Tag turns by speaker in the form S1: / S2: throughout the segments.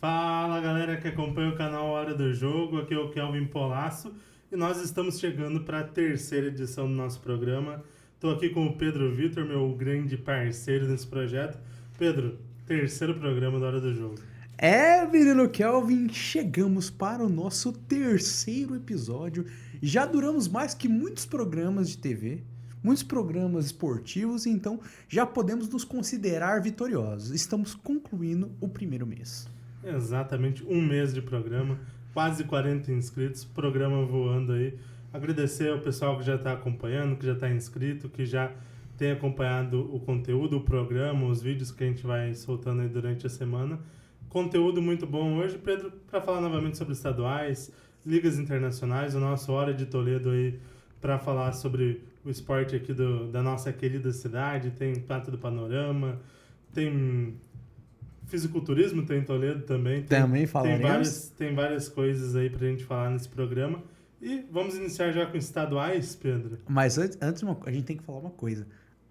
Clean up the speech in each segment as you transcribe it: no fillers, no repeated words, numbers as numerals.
S1: Fala galera que acompanha o canal Hora do Jogo, aqui é o Kelvin Polasso e nós estamos chegando para a terceira edição do nosso programa. Estou aqui com o Pedro Vitor, meu grande parceiro nesse projeto. Pedro, terceiro programa da Hora do Jogo.
S2: Menino Kelvin, chegamos para o nosso terceiro episódio. Já duramos mais que muitos programas de TV, muitos programas esportivos, então já podemos nos considerar vitoriosos. Estamos concluindo o primeiro mês.
S1: Exatamente, um mês de programa, quase 40 inscritos, programa voando aí. Agradecer ao pessoal que já está acompanhando, que já está inscrito, que já tem acompanhado o conteúdo, o programa, os vídeos que a gente vai soltando aí durante a semana. Conteúdo muito bom hoje, Pedro, para falar novamente sobre estaduais, ligas internacionais, o nosso Hora de Toledo aí para falar sobre o esporte aqui da nossa querida cidade. Tem Prato do Panorama, tem fisiculturismo, tem Toledo também.
S2: Também falaremos.
S1: Tem várias coisas aí pra gente falar nesse programa. E vamos iniciar já com estaduais, Pedro.
S2: Mas antes a gente tem que falar uma coisa.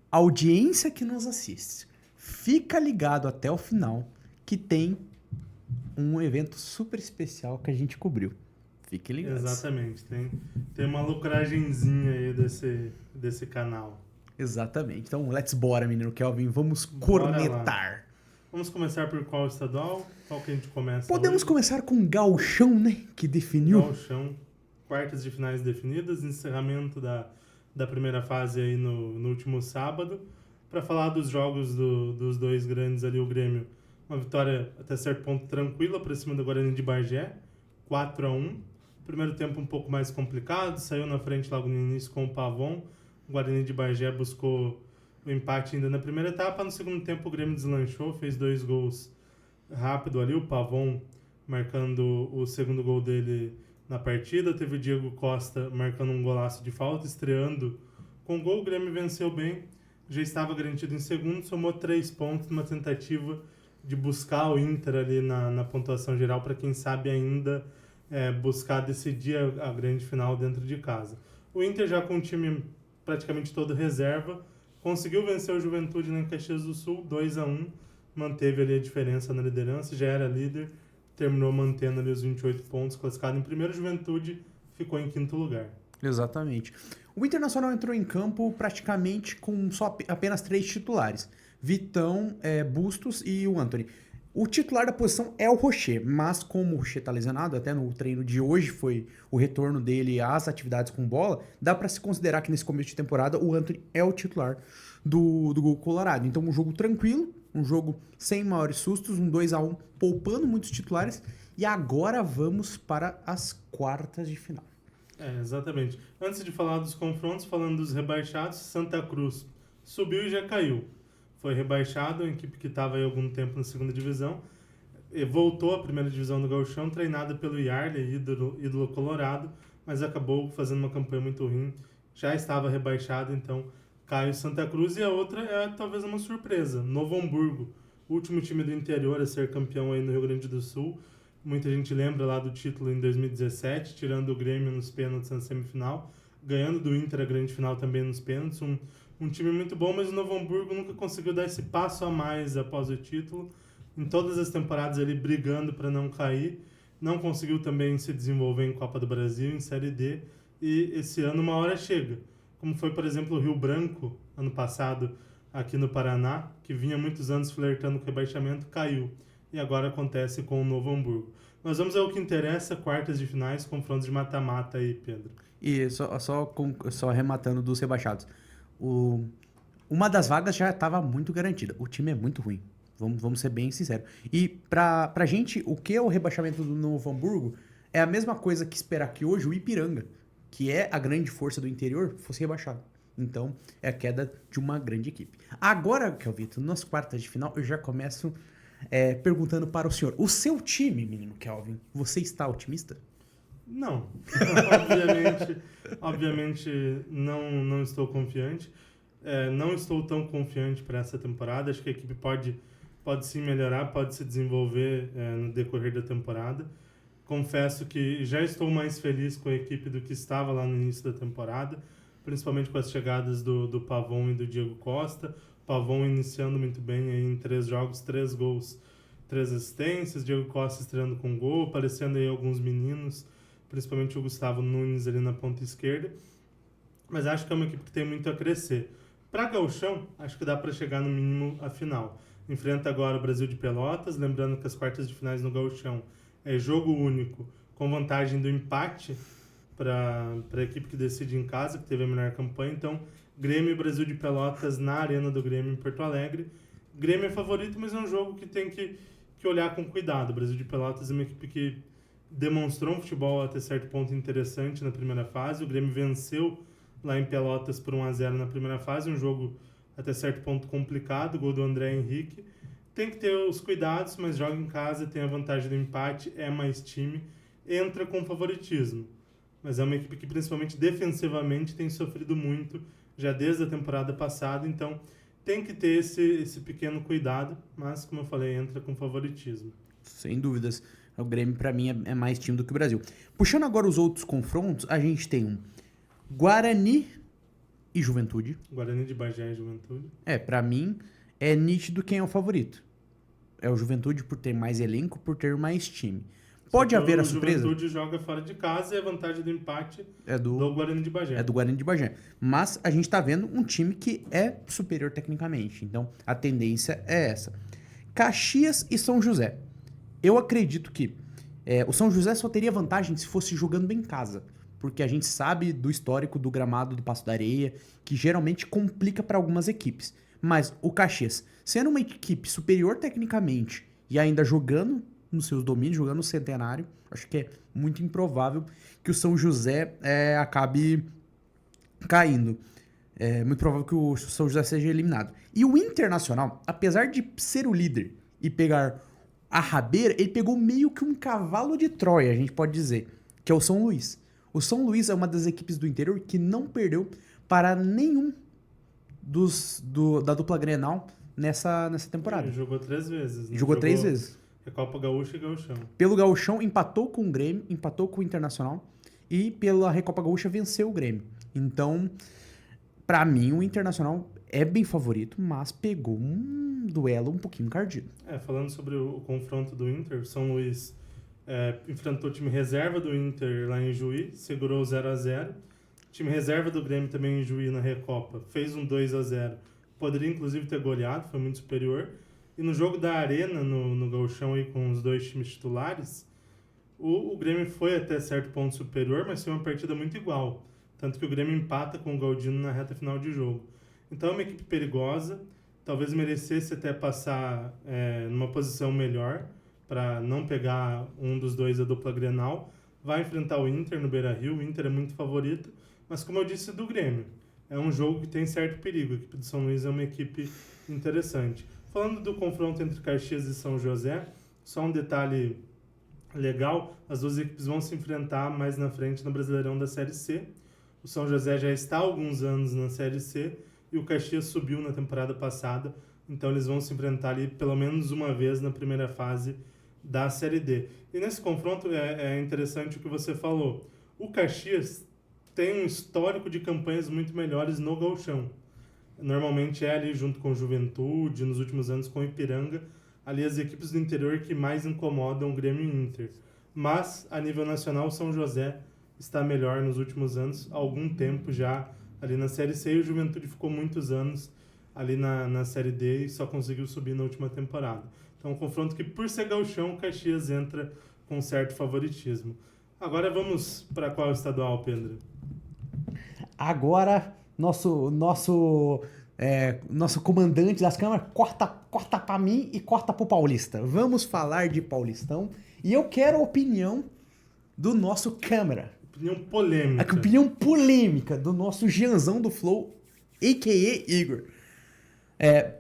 S2: A audiência que nos assiste, fica ligado até o final que tem um evento super especial que a gente cobriu. Fique ligado.
S1: Exatamente, tem uma lucragenzinha aí desse canal.
S2: Exatamente. Então, let's bora, menino Kelvin. Vamos
S1: Bora
S2: cornetar.
S1: lá. Vamos começar por qual estadual? Qual que a gente começa
S2: Podemos
S1: hoje?
S2: começar com o Gauchão, né? Que definiu.
S1: Gauchão, quartas de finais definidas, encerramento da primeira fase aí no último sábado. Para falar dos jogos dos dois grandes ali, o Grêmio, uma vitória até certo ponto tranquila para cima do Guarani de Bagé, 4-1. Primeiro tempo um pouco mais complicado, saiu na frente logo no início com o Pavon. O Guarani de Bagé buscou o empate ainda na primeira etapa. No segundo tempo o Grêmio deslanchou, fez 2 gols rápido ali, o Pavon marcando o segundo gol dele na partida. Teve o Diego Costa marcando um golaço de falta, estreando com gol. O Grêmio venceu bem, já estava garantido em segundo, somou 3 pontos numa tentativa de buscar o Inter ali na pontuação geral, para quem sabe ainda buscar decidir a grande final dentro de casa. O Inter já com o time praticamente todo reserva, conseguiu vencer o Juventude em Caxias do Sul, 2-1, manteve ali a diferença na liderança, já era líder, terminou mantendo ali os 28 pontos, classificado em primeiro. Juventude ficou em quinto lugar.
S2: Exatamente. O Internacional entrou em campo praticamente com apenas 3 titulares. Vitão, Bustos e o Antony. O titular da posição é o Rocher, mas como o Rocher está lesionado, até no treino de hoje foi o retorno dele às atividades com bola, dá para se considerar que nesse começo de temporada o Antony é o titular do Gol Colorado. Então um jogo tranquilo, um jogo sem maiores sustos, um 2-1 poupando muitos titulares, e agora vamos para as quartas de final.
S1: Exatamente. Antes de falar dos confrontos, falando dos rebaixados, Santa Cruz subiu e já caiu. Foi rebaixado, a equipe que estava aí há algum tempo na segunda divisão, e voltou à primeira divisão do Gauchão, treinada pelo Yarley, ídolo colorado, mas acabou fazendo uma campanha muito ruim, já estava rebaixado, então cai o Santa Cruz. E a outra é talvez uma surpresa, Novo Hamburgo, último time do interior a ser campeão aí no Rio Grande do Sul. Muita gente lembra lá do título em 2017, tirando o Grêmio nos pênaltis na semifinal, ganhando do Inter a grande final também nos pênaltis. Um time muito bom, mas o Novo Hamburgo nunca conseguiu dar esse passo a mais após o título. Em todas as temporadas ele brigando para não cair. Não conseguiu também se desenvolver em Copa do Brasil, em Série D. E esse ano uma hora chega. Como foi, por exemplo, o Rio Branco, ano passado, aqui no Paraná, que vinha muitos anos flertando com o rebaixamento, caiu. E agora acontece com o Novo Hamburgo. Nós vamos ao que interessa, quartas de finais, confrontos de mata-mata aí, Pedro.
S2: E só arrematando dos rebaixados. Uma das vagas já estava muito garantida. O time é muito ruim. Vamos ser bem sinceros. E pra gente, o que é o rebaixamento do Novo Hamburgo é a mesma coisa que esperar que hoje o Ipiranga, que é a grande força do interior, fosse rebaixado. Então, é a queda de uma grande equipe. Agora, Kelvito, nas quartas de final, eu já começo perguntando para o senhor. O seu time, menino Kelvin, você está otimista?
S1: Não. obviamente não estou confiante. Não estou tão confiante para essa temporada. Acho que a equipe pode sim melhorar, pode se desenvolver no decorrer da temporada. Confesso que já estou mais feliz com a equipe do que estava lá no início da temporada, principalmente com as chegadas do Pavon e do Diego Costa. Pavon iniciando muito bem aí em 3 jogos, 3 gols 3 assistências, Diego Costa estreando com gol, aparecendo aí alguns meninos, principalmente o Gustavo Nunes ali na ponta esquerda. Mas acho que é uma equipe que tem muito a crescer. Para Gauchão, acho que dá para chegar no mínimo à final. Enfrenta agora o Brasil de Pelotas, lembrando que as quartas de finais no Gauchão é jogo único, com vantagem do empate para a equipe que decide em casa, que teve a melhor campanha. Então, Grêmio e Brasil de Pelotas na Arena do Grêmio em Porto Alegre. Grêmio é favorito, mas é um jogo que tem que olhar com cuidado. O Brasil de Pelotas é uma equipe que demonstrou um futebol até certo ponto interessante na primeira fase. O Grêmio venceu lá em Pelotas por 1-0 na primeira fase, um jogo até certo ponto complicado, gol do André Henrique. Tem que ter os cuidados, mas joga em casa, tem a vantagem do empate, é mais time, entra com favoritismo. Mas é uma equipe que, principalmente defensivamente, tem sofrido muito já desde a temporada passada, então tem que ter esse pequeno cuidado, mas, como eu falei, entra com favoritismo.
S2: Sem dúvidas. O Grêmio, pra mim, é mais time do que o Brasil. Puxando agora os outros confrontos, a gente tem um Guarani e Juventude.
S1: Guarani de Bagé e Juventude.
S2: Pra mim, é nítido quem é o favorito. É o Juventude por ter mais elenco, por ter mais time. Pode haver a surpresa.
S1: O Juventude joga fora de casa e a vantagem do empate
S2: é do
S1: Guarani de Bagé.
S2: É do Guarani de Bagé. Mas a gente tá vendo um time que é superior tecnicamente. Então, a tendência é essa. Caxias e São José. Eu acredito que o São José só teria vantagem se fosse jogando em casa. Porque a gente sabe do histórico do gramado do Passo da Areia, que geralmente complica para algumas equipes. Mas o Caxias, sendo uma equipe superior tecnicamente e ainda jogando nos seus domínios, jogando no Centenário, acho que é muito improvável que o São José acabe caindo. É muito provável que o São José seja eliminado. E o Internacional, apesar de ser o líder e pegar a rabeira, ele pegou meio que um cavalo de Troia, a gente pode dizer, que é o São Luís. O São Luís é uma das equipes do interior que não perdeu para nenhum da dupla Grenal nessa temporada.
S1: Ele jogou 3 vezes. Né?
S2: Jogou 3 vezes.
S1: Recopa Gaúcha e Gauchão.
S2: Pelo Gauchão, empatou com o Grêmio, empatou com o Internacional e pela Recopa Gaúcha venceu o Grêmio. Então, pra mim, o Internacional é bem favorito, mas pegou um duelo um pouquinho encardido.
S1: Falando sobre o confronto do Inter, São Luís enfrentou o time reserva do Inter lá em Juí, segurou 0-0. O time reserva do Grêmio também em Juí na Recopa fez um 2-0. Poderia inclusive ter goleado, foi muito superior. E no jogo da Arena, no Gauchão, aí, com os 2 times titulares, o Grêmio foi até certo ponto superior, mas foi uma partida muito igual. Tanto que o Grêmio empata com o Galdino na reta final de jogo. Então é uma equipe perigosa, talvez merecesse até passar numa posição melhor, para não pegar um dos 2 da dupla Grenal. Vai enfrentar o Inter no Beira-Rio, o Inter é muito favorito, mas como eu disse do Grêmio, é um jogo que tem certo perigo. A equipe do São Luís é uma equipe interessante. Falando do confronto entre Caxias e São José, só um detalhe legal, as duas equipes vão se enfrentar mais na frente no Brasileirão da Série C. O São José já está há alguns anos na Série C e o Caxias subiu na temporada passada, então eles vão se enfrentar ali pelo menos uma vez na primeira fase da Série D. E nesse confronto é interessante o que você falou. O Caxias tem um histórico de campanhas muito melhores no Gauchão. Normalmente é ali junto com o Juventude, nos últimos anos com o Ipiranga, ali as equipes do interior que mais incomodam o Grêmio e Inter. Mas, a nível nacional, o São José está melhor nos últimos anos, há algum tempo já ali na Série C, e o Juventude ficou muitos anos ali na Série D e só conseguiu subir na última temporada. Então, um confronto que, por ser gauchão, o Caxias entra com certo favoritismo. Agora vamos para qual estadual, Pedro?
S2: Agora, nosso comandante das câmaras corta para mim e corta pro Paulista. Vamos falar de Paulistão e eu quero a opinião do nosso câmara.
S1: Opinião polêmica.
S2: A opinião polêmica do nosso Gianzão do Flow, a.k.a. Igor.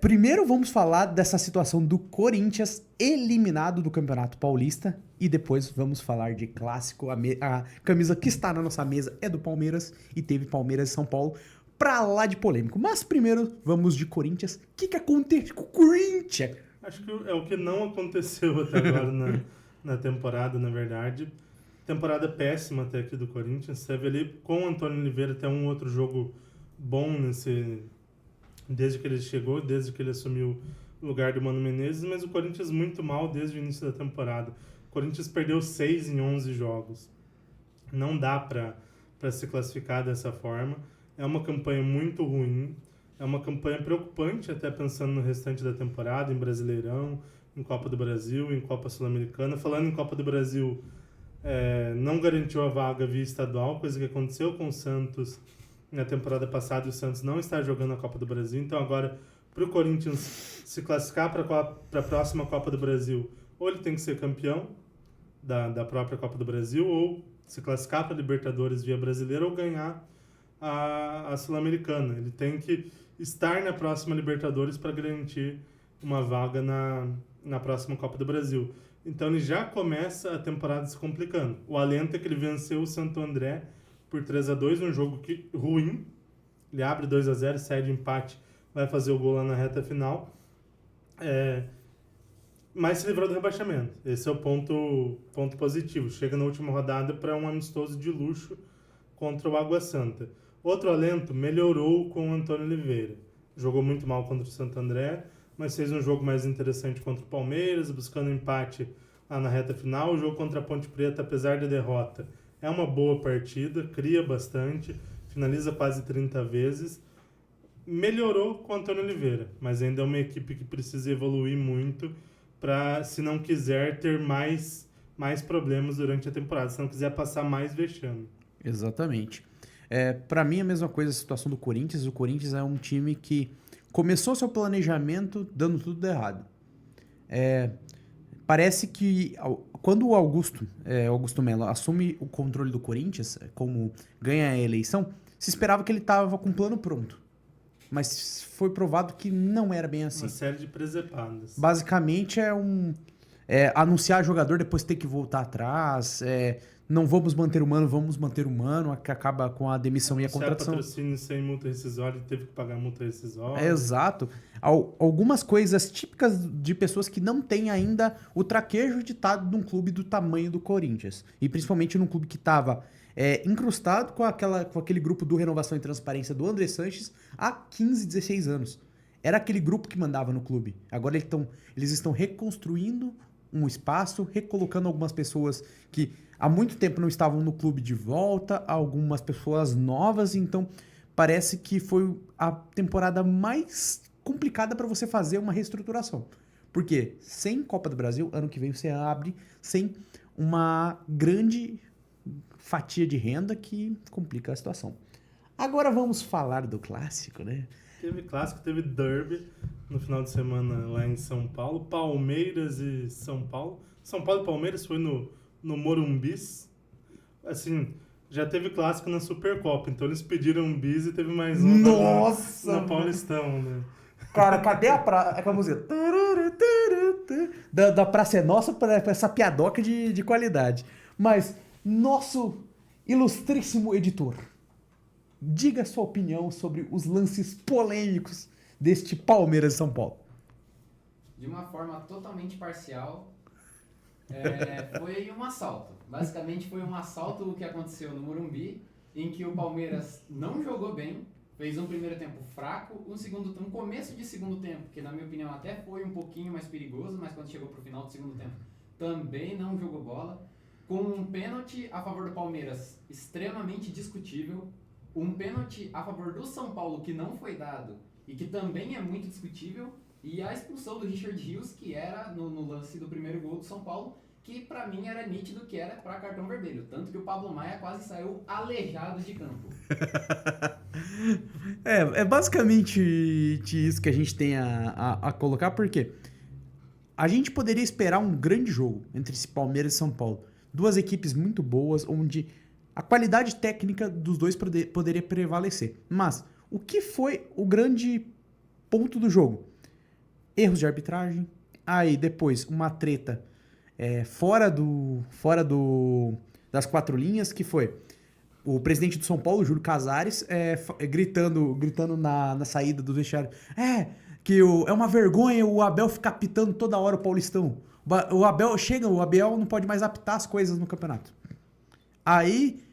S2: Primeiro vamos falar dessa situação do Corinthians eliminado do Campeonato Paulista e depois vamos falar de clássico. A camisa que está na nossa mesa é do Palmeiras e teve Palmeiras e São Paulo pra lá de polêmico. Mas primeiro vamos de Corinthians. O que acontece com o Corinthians?
S1: Acho que é o que não aconteceu até agora na temporada, na verdade. Temporada péssima até aqui do Corinthians. Teve ali com o Antônio Oliveira até um outro jogo bom desde que ele chegou, desde que ele assumiu lugar do Mano Menezes, mas o Corinthians muito mal desde o início da temporada. O Corinthians perdeu 6 em 11 jogos. Não dá para se classificar dessa forma. É uma campanha muito ruim. É uma campanha preocupante, até pensando no restante da temporada, em Brasileirão, em Copa do Brasil, em Copa Sul-Americana. Falando em Copa do Brasil, não garantiu a vaga via estadual, coisa que aconteceu com o Santos na temporada passada, e o Santos não está jogando a Copa do Brasil. Então agora, para o Corinthians se classificar para a próxima Copa do Brasil, ou ele tem que ser campeão da própria Copa do Brasil, ou se classificar para a Libertadores via Brasileiro, ou ganhar a Sul-Americana. Ele tem que estar na próxima Libertadores para garantir uma vaga na próxima Copa do Brasil. Então ele já começa a temporada se complicando. O alento é que ele venceu o Santo André por 3-2, um jogo ruim. Ele abre 2-0, sai de empate, vai fazer o gol lá na reta final. Mas se livrou do rebaixamento. Esse é o ponto positivo. Chega na última rodada para um amistoso de luxo contra o Água Santa. Outro alento, melhorou com o Antônio Oliveira. Jogou muito mal contra o Santo André, mas fez um jogo mais interessante contra o Palmeiras, buscando empate lá na reta final. O jogo contra a Ponte Preta, apesar da derrota, é uma boa partida, cria bastante, finaliza quase 30 vezes. Melhorou com o Antônio Oliveira, mas ainda é uma equipe que precisa evoluir muito para, se não quiser ter mais problemas durante a temporada, se não quiser passar mais vexame.
S2: Exatamente. Para mim, a mesma coisa a situação do Corinthians. O Corinthians é um time que começou seu planejamento dando tudo errado. Parece que quando o Augusto Melo assume o controle do Corinthians, como ganha a eleição, se esperava que ele estava com o plano pronto. Mas foi provado que não era bem assim.
S1: Uma série de presepadas.
S2: Basicamente anunciar jogador, depois ter que voltar atrás. Não vamos manter o Mano, que acaba com a demissão e a contratação.
S1: Patrocínio sem multa rescisória, teve que pagar multa rescisória.
S2: Exato. Algumas coisas típicas de pessoas que não têm ainda o traquejo de estar num clube do tamanho do Corinthians. E principalmente num clube que estava incrustado com aquele grupo do Renovação e Transparência do André Sanches há 15, 16 anos. Era aquele grupo que mandava no clube. Agora eles estão reconstruindo um espaço, recolocando algumas pessoas que há muito tempo não estavam no clube de volta, algumas pessoas novas, então parece que foi a temporada mais complicada para você fazer uma reestruturação. Porque sem Copa do Brasil, ano que vem você abre sem uma grande fatia de renda que complica a situação. Agora vamos falar do clássico, né?
S1: Teve clássico, teve derby no final de semana lá em São Paulo. Palmeiras e São Paulo. São Paulo e Palmeiras foi no Morumbis. Assim, já teve clássico na Supercopa, então eles pediram um bis e teve mais um
S2: Nossa,
S1: no Paulistão, né?
S2: Cara, cadê aquela música? Da Praça é Nossa para essa piadoca de qualidade. Mas, nosso ilustríssimo editor, diga a sua opinião sobre os lances polêmicos deste Palmeiras e São Paulo.
S3: De uma forma totalmente parcial, foi um assalto. Basicamente foi um assalto o que aconteceu no Morumbi, em que o Palmeiras não jogou bem, fez um primeiro tempo fraco, um começo de segundo tempo, que na minha opinião até foi um pouquinho mais perigoso, mas quando chegou pro final do segundo tempo também não jogou bola, com um pênalti a favor do Palmeiras extremamente discutível, um pênalti a favor do São Paulo que não foi dado e que também é muito discutível, e a expulsão do Richard Rios, que era no lance do primeiro gol do São Paulo, que pra mim era nítido que era pra cartão vermelho, tanto que o Pablo Maia quase saiu aleijado de campo.
S2: É basicamente isso que a gente tem a colocar, porque a gente poderia esperar um grande jogo entre esse Palmeiras e São Paulo. Duas equipes muito boas, onde a qualidade técnica dos dois poderia prevalecer. Mas o que foi o grande ponto do jogo? Erros de arbitragem, aí depois uma treta fora das quatro linhas, que foi o presidente do São Paulo, Júlio Casares, gritando na saída do vestiário, que é uma vergonha o Abel ficar apitando toda hora o Paulistão. O Abel não pode mais apitar as coisas no campeonato. Aí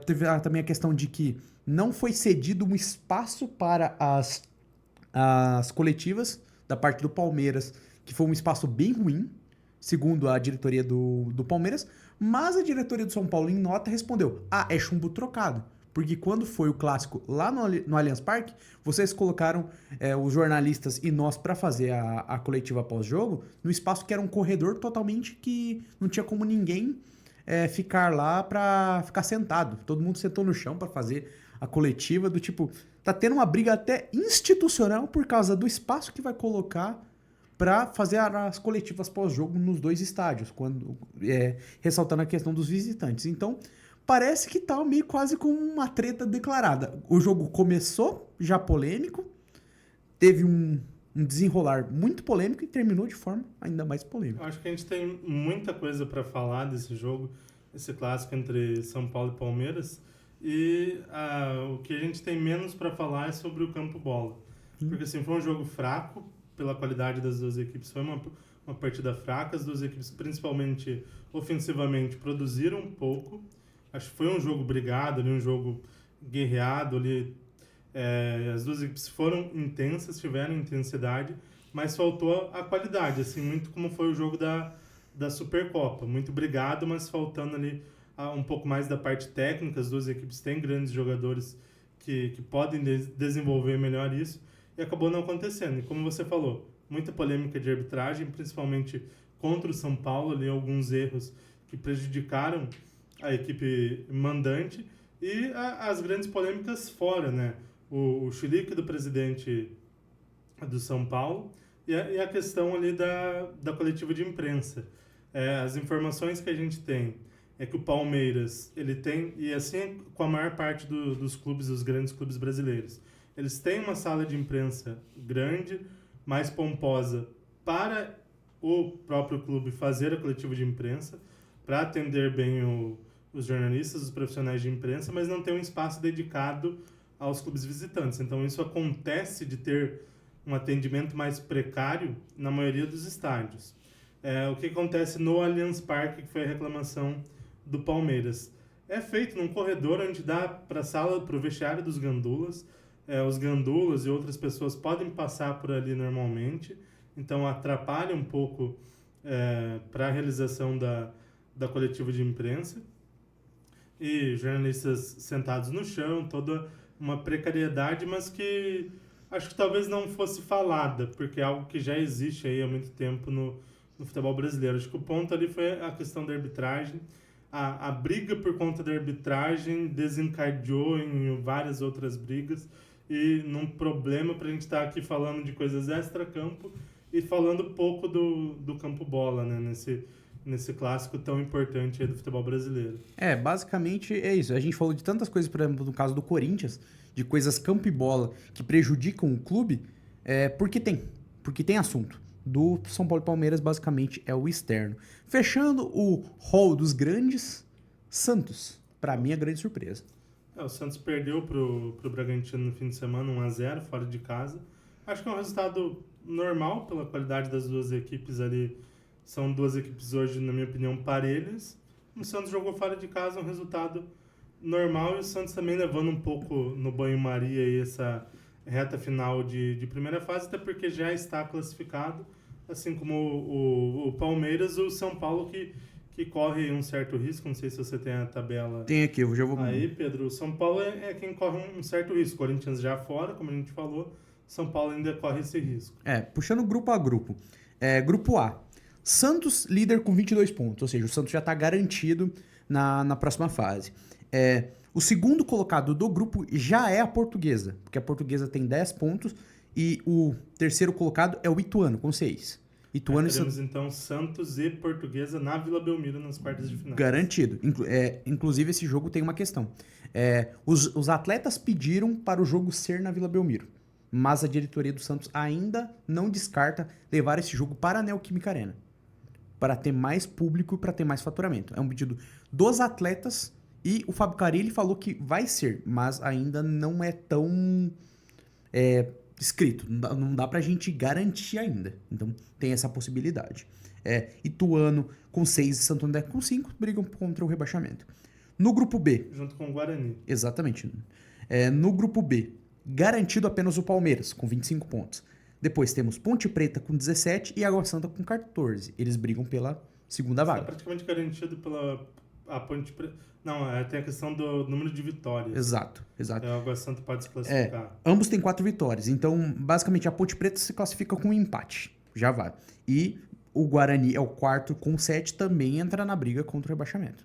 S2: teve também a questão de que não foi cedido um espaço para as coletivas da parte do Palmeiras, que foi um espaço bem ruim, segundo a diretoria do Palmeiras, mas a diretoria do São Paulo, em nota, respondeu: é chumbo trocado. Porque quando foi o clássico lá no Allianz Parque, vocês colocaram os jornalistas e nós para fazer a coletiva pós-jogo no espaço que era um corredor totalmente que não tinha como ninguém ficar lá para ficar sentado. Todo mundo sentou no chão para fazer a coletiva do tipo... Tá tendo uma briga até institucional por causa do espaço que vai colocar para fazer as coletivas pós-jogo nos dois estádios, ressaltando a questão dos visitantes. Então... parece que tá meio quase com uma treta declarada. O jogo começou já polêmico, teve um desenrolar muito polêmico e terminou de forma ainda mais polêmica.
S1: Eu acho que a gente tem muita coisa para falar desse jogo, esse clássico entre São Paulo e Palmeiras, e o que a gente tem menos para falar é sobre o campo bola. Porque assim, foi um jogo fraco pela qualidade das duas equipes, foi uma partida fraca, as duas equipes, principalmente ofensivamente, produziram um pouco. Acho que foi um jogo brigado, um jogo guerreado ali. As duas equipes foram intensas, tiveram intensidade, mas faltou a qualidade, assim, muito como foi o jogo da Supercopa. Muito brigado, mas faltando ali um pouco mais da parte técnica. As duas equipes têm grandes jogadores que podem desenvolver melhor isso, e acabou não acontecendo. E como você falou, muita polêmica de arbitragem, principalmente contra o São Paulo, ali alguns erros que prejudicaram a equipe mandante, e as grandes polêmicas fora, né? O chilique do presidente do São Paulo e a questão ali da coletiva de imprensa. As informações que a gente tem é que o Palmeiras, ele tem, e assim com a maior parte dos clubes, dos grandes clubes brasileiros, eles têm uma sala de imprensa grande, mais pomposa, para o próprio clube fazer a coletiva de imprensa, para atender bem os jornalistas, os profissionais de imprensa, mas não tem um espaço dedicado aos clubes visitantes. Então isso acontece de ter um atendimento mais precário na maioria dos estádios. O que acontece no Allianz Parque, que foi a reclamação do Palmeiras, é feito num corredor onde dá para a sala, para o vestiário dos gandulas. Os gandulas e outras pessoas podem passar por ali normalmente, então atrapalha um pouco para a realização da coletiva de imprensa. E jornalistas sentados no chão, toda uma precariedade, mas que acho que talvez não fosse falada, porque é algo que já existe aí há muito tempo no futebol brasileiro. Acho que o ponto ali foi a questão da arbitragem. A briga por conta da arbitragem desencadeou em várias outras brigas, e num problema para a gente estar aqui falando de coisas extra-campo e falando pouco do campo bola, né, nesse clássico tão importante aí do futebol brasileiro.
S2: Basicamente é isso. A gente falou de tantas coisas, por exemplo, no caso do Corinthians, de coisas campo e bola que prejudicam o clube, porque tem assunto. Do São Paulo e Palmeiras, basicamente, é o externo. Fechando o hall dos grandes, Santos. Para mim, é grande surpresa.
S1: O Santos perdeu pro Bragantino no fim de semana, 1-0, fora de casa. Acho que é um resultado normal pela qualidade das duas equipes ali. São duas equipes hoje, na minha opinião, parelhas. O Santos jogou fora de casa, um resultado normal, e o Santos também levando um pouco no banho-maria aí essa reta final de primeira fase, até porque já está classificado, assim como o Palmeiras, o São Paulo que corre um certo risco. Não sei se você tem a tabela.
S2: Tem aqui, eu já vou...
S1: Aí, Pedro, o São Paulo é quem corre um certo risco. O Corinthians já fora, como a gente falou, São Paulo ainda corre esse risco.
S2: Puxando grupo a grupo. Grupo A. Santos, líder com 22 pontos, ou seja, o Santos já está garantido na próxima fase. O segundo colocado do grupo já é a Portuguesa, porque a Portuguesa tem 10 pontos e o terceiro colocado é o Ituano, com 6.
S1: Teremos então Santos e Portuguesa na Vila Belmiro nas quartas de final.
S2: Garantido. Inclusive, esse jogo tem uma questão. Os atletas pediram para o jogo ser na Vila Belmiro, mas a diretoria do Santos ainda não descarta levar esse jogo para a Neoquímica Arena, para ter mais público e para ter mais faturamento. É um pedido dos atletas, e o Fábio Carilli falou que vai ser, mas ainda não é tão escrito. Não dá pra gente garantir ainda. Então tem essa possibilidade. Ituano com 6 e Santo André com 5 brigam contra o rebaixamento. No grupo B...
S1: junto com o Guarani.
S2: Exatamente. No grupo B, garantido apenas o Palmeiras, com 25 pontos. Depois temos Ponte Preta com 17 e Água Santa com 14. Eles brigam pela segunda
S1: Está
S2: vaga.
S1: praticamente garantido pela a Ponte Preta. Não, tem a questão do número de vitórias.
S2: Exato.
S1: A Água Santa pode se classificar.
S2: Ambos têm 4 vitórias. Então, basicamente, a Ponte Preta se classifica com um empate. Já vai. E o Guarani é o quarto com 7, também entra na briga contra o rebaixamento.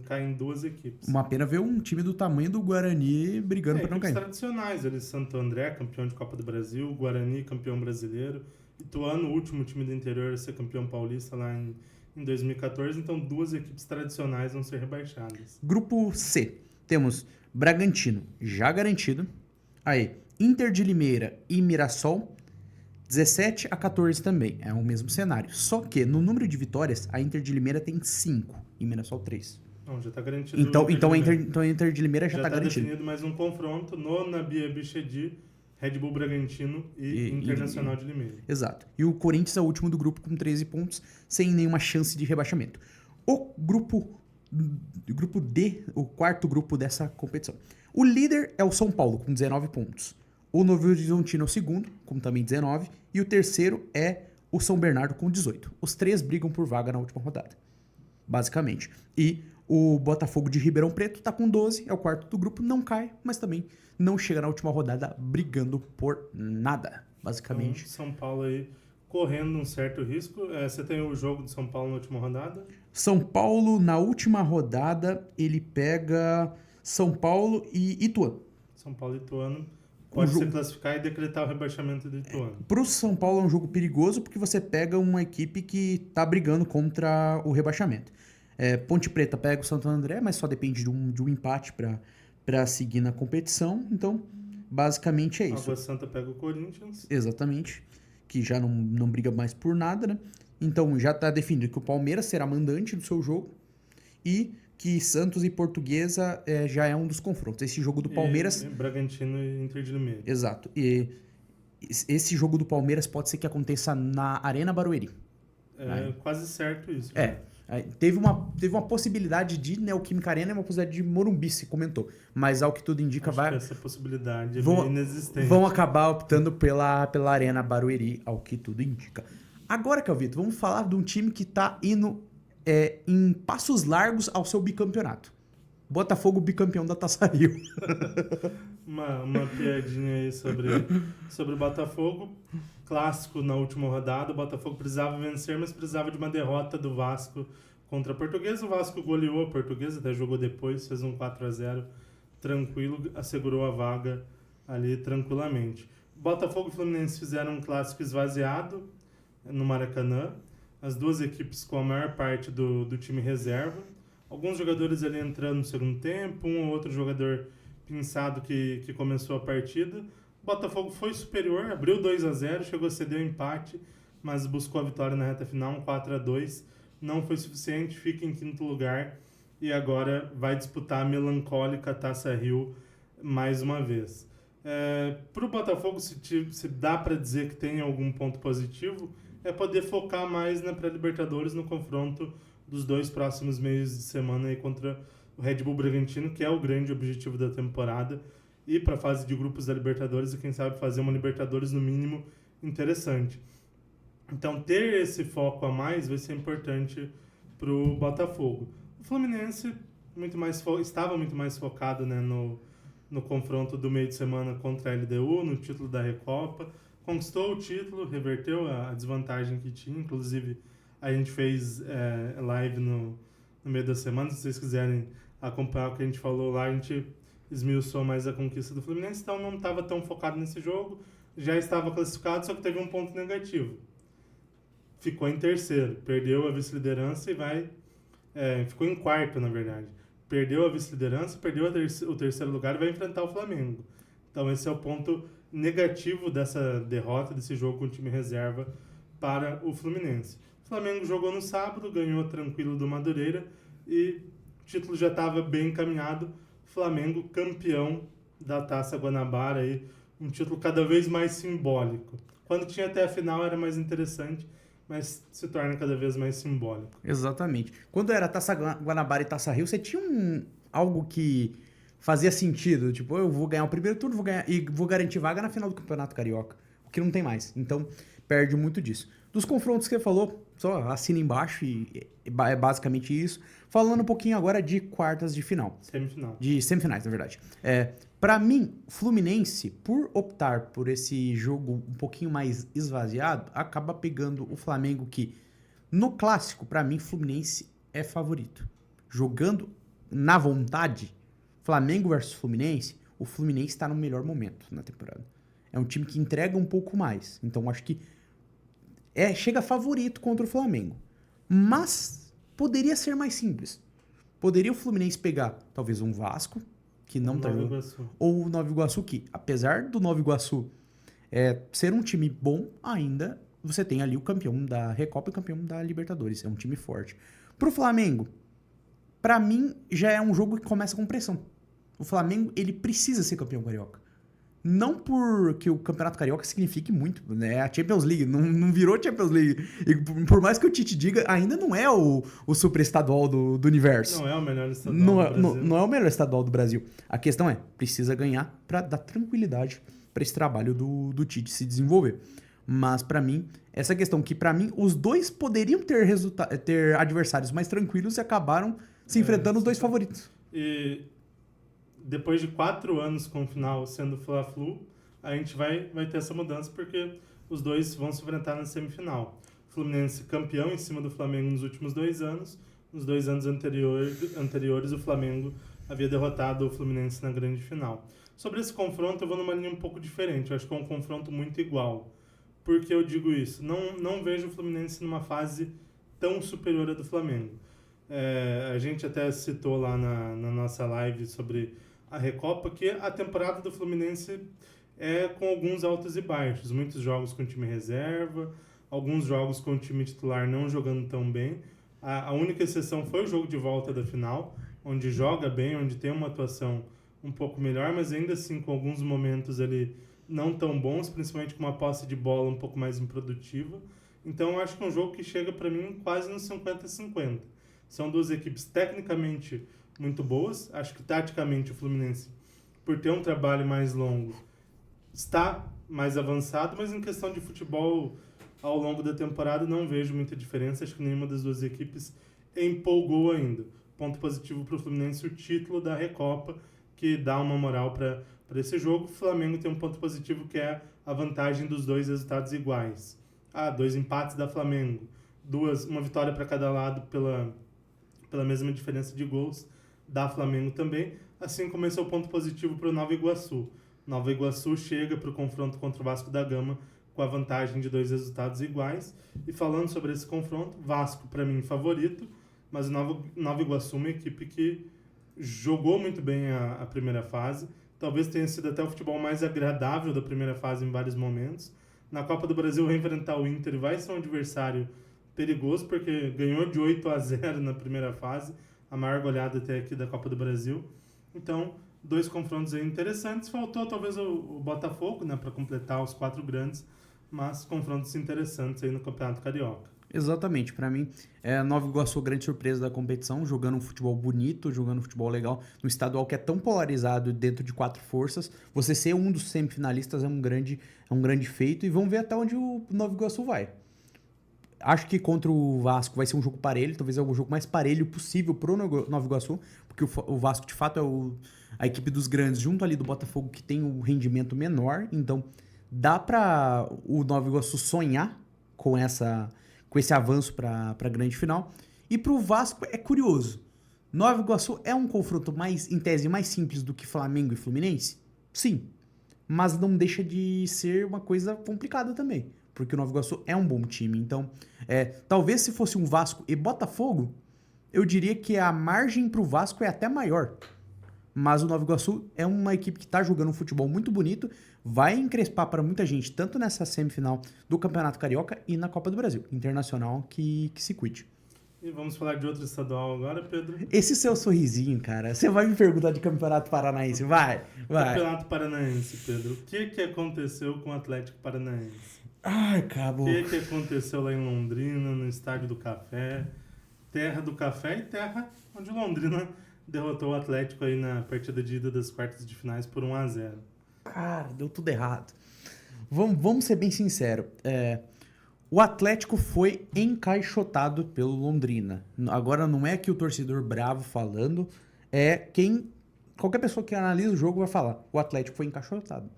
S1: Caem 2 equipes.
S2: Uma pena ver um time do tamanho do Guarani brigando para não
S1: equipes
S2: cair.
S1: tradicionais, ali Santo André, campeão de Copa do Brasil, Guarani, campeão brasileiro, Ituano, o último time do interior a ser campeão paulista lá em 2014, então 2 equipes tradicionais vão ser rebaixadas.
S2: Grupo C, temos Bragantino, já garantido. Aí, Inter de Limeira e Mirassol, 17 a 14 também, é o mesmo cenário. Só que, no número de vitórias, a Inter de Limeira tem 5 e Mirassol 3.
S1: Não, já está garantido.
S2: Então a Inter de Limeira já está garantido.
S1: Já está definido mais um confronto no Nabia Bichedi, Red Bull Bragantino e Internacional de Limeira.
S2: Exato. E o Corinthians é o último do grupo com 13 pontos, sem nenhuma chance de rebaixamento. O grupo D, o quarto grupo dessa competição. O líder é o São Paulo, com 19 pontos. O Novo Horizontino é o segundo, com também 19. E o terceiro é o São Bernardo, com 18. Os 3 brigam por vaga na última rodada, basicamente. E o Botafogo de Ribeirão Preto está com 12, é o quarto do grupo, não cai, mas também não chega na última rodada brigando por nada, basicamente.
S1: Então, São Paulo aí correndo um certo risco. Você tem o jogo de São Paulo na última rodada?
S2: São Paulo, na última rodada, ele pega São Paulo e Ituano.
S1: São Paulo e Ituano. Pode se classificar e decretar o rebaixamento do Ituano.
S2: Pro São Paulo é um jogo perigoso porque você pega uma equipe que tá brigando contra o rebaixamento. Ponte Preta pega o Santo André, mas só depende de um empate para seguir na competição. Então, basicamente é isso.
S1: Água Santa pega o Corinthians.
S2: Exatamente. Que já não briga mais por nada, né? Então, já tá definido que o Palmeiras será mandante do seu jogo e que Santos e Portuguesa já é um dos confrontos. Esse jogo do Palmeiras...
S1: Bragantino e Inter de Limeira.
S2: Exato. E esse jogo do Palmeiras pode ser que aconteça na Arena Barueri.
S1: Quase certo isso.
S2: Teve uma possibilidade de Neoquímica Arena e uma possibilidade de Morumbi, se comentou. Mas ao que tudo indica,
S1: essa possibilidade é meio inexistente.
S2: Vão acabar optando pela Arena Barueri, ao que tudo indica. Agora, Calvito, vamos falar de um time que tá indo em passos largos ao seu bicampeonato. Botafogo bicampeão da Taça Rio.
S1: uma piadinha aí sobre o Botafogo. Clássico na última rodada. O Botafogo precisava vencer, mas precisava de uma derrota do Vasco contra a Portuguesa. O Vasco goleou a Portuguesa, até jogou depois, fez um 4-0 tranquilo, assegurou a vaga ali tranquilamente. Botafogo e Fluminense fizeram um clássico esvaziado no Maracanã. As 2 equipes com a maior parte do time reserva. Alguns jogadores ali entrando no segundo tempo, um ou outro jogador pinçado que começou a partida. O Botafogo foi superior, abriu 2-0, chegou a ceder o empate, mas buscou a vitória na reta final, um 4-2. Não foi suficiente, fica em 5º lugar e agora vai disputar a melancólica Taça Rio mais uma vez. Para o Botafogo, se dá para dizer que tem algum ponto positivo, é poder focar mais na pré-Libertadores, no confronto dos 2 próximos meios de semana aí contra o Red Bull Bragantino, que é o grande objetivo da temporada, e para a fase de grupos da Libertadores, e quem sabe fazer uma Libertadores no mínimo interessante. Então ter esse foco a mais vai ser importante para o Botafogo. O Fluminense estava muito mais focado, né, no confronto do meio de semana contra a LDU, no título da Recopa. Conquistou o título, reverteu a desvantagem que tinha. Inclusive, a gente fez live no meio da semana. Se vocês quiserem acompanhar o que a gente falou lá, a gente esmiuçou mais a conquista do Fluminense. Então, não estava tão focado nesse jogo. Já estava classificado, só que teve um ponto negativo. Ficou em 3º. Perdeu a vice-liderança e ficou em 4º, na verdade. Perdeu a vice-liderança, perdeu o 3º lugar e vai enfrentar o Flamengo. Então, esse é o ponto negativo dessa derrota, desse jogo com o time reserva para o Fluminense. O Flamengo jogou no sábado, ganhou tranquilo do Madureira e o título já estava bem encaminhado. Flamengo campeão da Taça Guanabara, aí, um título cada vez mais simbólico. Quando tinha até a final era mais interessante, mas se torna cada vez mais simbólico.
S2: Exatamente. Quando era Taça Guanabara e Taça Rio, você tinha algo que fazia sentido, tipo, eu vou ganhar o primeiro turno, vou garantir vaga na final do Campeonato Carioca. O que não tem mais. Então, perde muito disso. Dos confrontos que você falou, só assina embaixo e é basicamente isso. Falando um pouquinho agora de quartas de final.
S1: Semifinal.
S2: De semifinais, na verdade. Para mim, Fluminense, por optar por esse jogo um pouquinho mais esvaziado, acaba pegando o Flamengo que, no clássico, para mim, Fluminense é favorito. Jogando na vontade, Flamengo versus Fluminense, o Fluminense está no melhor momento na temporada. É um time que entrega um pouco mais. Então, acho que chega favorito contra o Flamengo. Mas poderia ser mais simples. Poderia o Fluminense pegar, talvez, um Vasco, que não tá jogando, ou o Nova Iguaçu, que, apesar do Nova Iguaçu ser um time bom, ainda você tem ali o campeão da Recopa e o campeão da Libertadores. É um time forte. Pro Flamengo, pra mim, já é um jogo que começa com pressão. O Flamengo, ele precisa ser campeão carioca. Não porque o Campeonato Carioca signifique muito, né? A Champions League não virou Champions League. E por mais que o Tite diga, ainda não é o super estadual do universo.
S1: Não é o melhor estadual do Brasil.
S2: Não é o melhor estadual do Brasil. A questão é, precisa ganhar pra dar tranquilidade pra esse trabalho do Tite se desenvolver. Mas pra mim, essa questão que pra mim, os dois poderiam ter adversários mais tranquilos e acabaram se enfrentando os dois favoritos.
S1: E depois de 4 anos com o final sendo Fla-Flu, a gente vai ter essa mudança porque os dois vão se enfrentar na semifinal. Fluminense campeão em cima do Flamengo nos últimos 2 anos. Nos 2 anos anteriores, o Flamengo havia derrotado o Fluminense na grande final. Sobre esse confronto, eu vou numa linha um pouco diferente. Eu acho que é um confronto muito igual. Por que eu digo isso? Não vejo o Fluminense numa fase tão superior à do Flamengo. A gente até citou lá na nossa live sobre a Recopa que a temporada do Fluminense é com alguns altos e baixos. Muitos jogos com time reserva, alguns jogos com o time titular não jogando tão bem. A única exceção foi o jogo de volta da final, onde joga bem, onde tem uma atuação um pouco melhor, mas ainda assim com alguns momentos ali não tão bons, principalmente com uma posse de bola um pouco mais improdutiva. Então eu acho que é um jogo que chega para mim quase nos 50-50. São duas equipes tecnicamente muito boas. Acho que taticamente o Fluminense, por ter um trabalho mais longo, está mais avançado, mas em questão de futebol ao longo da temporada não vejo muita diferença. Acho que nenhuma das duas equipes empolgou ainda. Ponto positivo para o Fluminense, o título da Recopa, que dá uma moral para esse jogo. O Flamengo tem um ponto positivo que é a vantagem dos dois resultados iguais. 2 empates da Flamengo, uma vitória para cada lado pela mesma diferença de gols da Flamengo também, assim como esse é o ponto positivo para o Nova Iguaçu. Nova Iguaçu chega para o confronto contra o Vasco da Gama com a vantagem de 2 resultados iguais. E falando sobre esse confronto, Vasco para mim favorito, mas o Nova Iguaçu é uma equipe que jogou muito bem a primeira fase, talvez tenha sido até o futebol mais agradável da primeira fase em vários momentos. Na Copa do Brasil vai enfrentar o Inter e vai ser um adversário perigoso, porque ganhou de 8-0 na primeira fase, a maior goleada até aqui da Copa do Brasil. Então, 2 confrontos aí interessantes. Faltou talvez o Botafogo, né, para completar os 4 grandes, mas confrontos interessantes aí no Campeonato Carioca.
S2: Exatamente, para mim, Nova Iguaçu a grande surpresa da competição, jogando um futebol bonito, jogando um futebol legal, no estadual que é tão polarizado dentro de 4 forças, você ser um dos semifinalistas é um grande feito, e vamos ver até onde o Nova Iguaçu vai. Acho que contra o Vasco vai ser um jogo parelho, talvez é o jogo mais parelho possível pro Nova Iguaçu, porque o Vasco de fato é a equipe dos grandes, junto ali do Botafogo, que tem um rendimento menor, então dá para o Nova Iguaçu sonhar com esse avanço para a grande final. E para o Vasco é curioso. Nova Iguaçu é um confronto em tese mais simples do que Flamengo e Fluminense? Sim. Mas não deixa de ser uma coisa complicada também. Porque o Nova Iguaçu é um bom time. Então, talvez se fosse um Vasco e Botafogo, eu diria que a margem para o Vasco é até maior. Mas o Nova Iguaçu é uma equipe que está jogando um futebol muito bonito, vai encrespar para muita gente, tanto nessa semifinal do Campeonato Carioca e na Copa do Brasil. Internacional que se cuide.
S1: E vamos falar de outro estadual agora, Pedro?
S2: Esse seu sorrisinho, cara, você vai me perguntar de Campeonato Paranaense, vai.
S1: Campeonato Paranaense, Pedro. O que aconteceu com o Atlético Paranaense?
S2: Ai, cabo.
S1: O que aconteceu lá em Londrina, no Estádio do Café? Terra do café e terra onde Londrina derrotou o Atlético aí na partida de ida das quartas de finais por 1-0.
S2: Cara, deu tudo errado. Vamos ser bem sinceros. O Atlético foi encaixotado pelo Londrina. Agora não é que o torcedor bravo falando, qualquer pessoa que analisa o jogo vai falar, o Atlético foi encaixotado.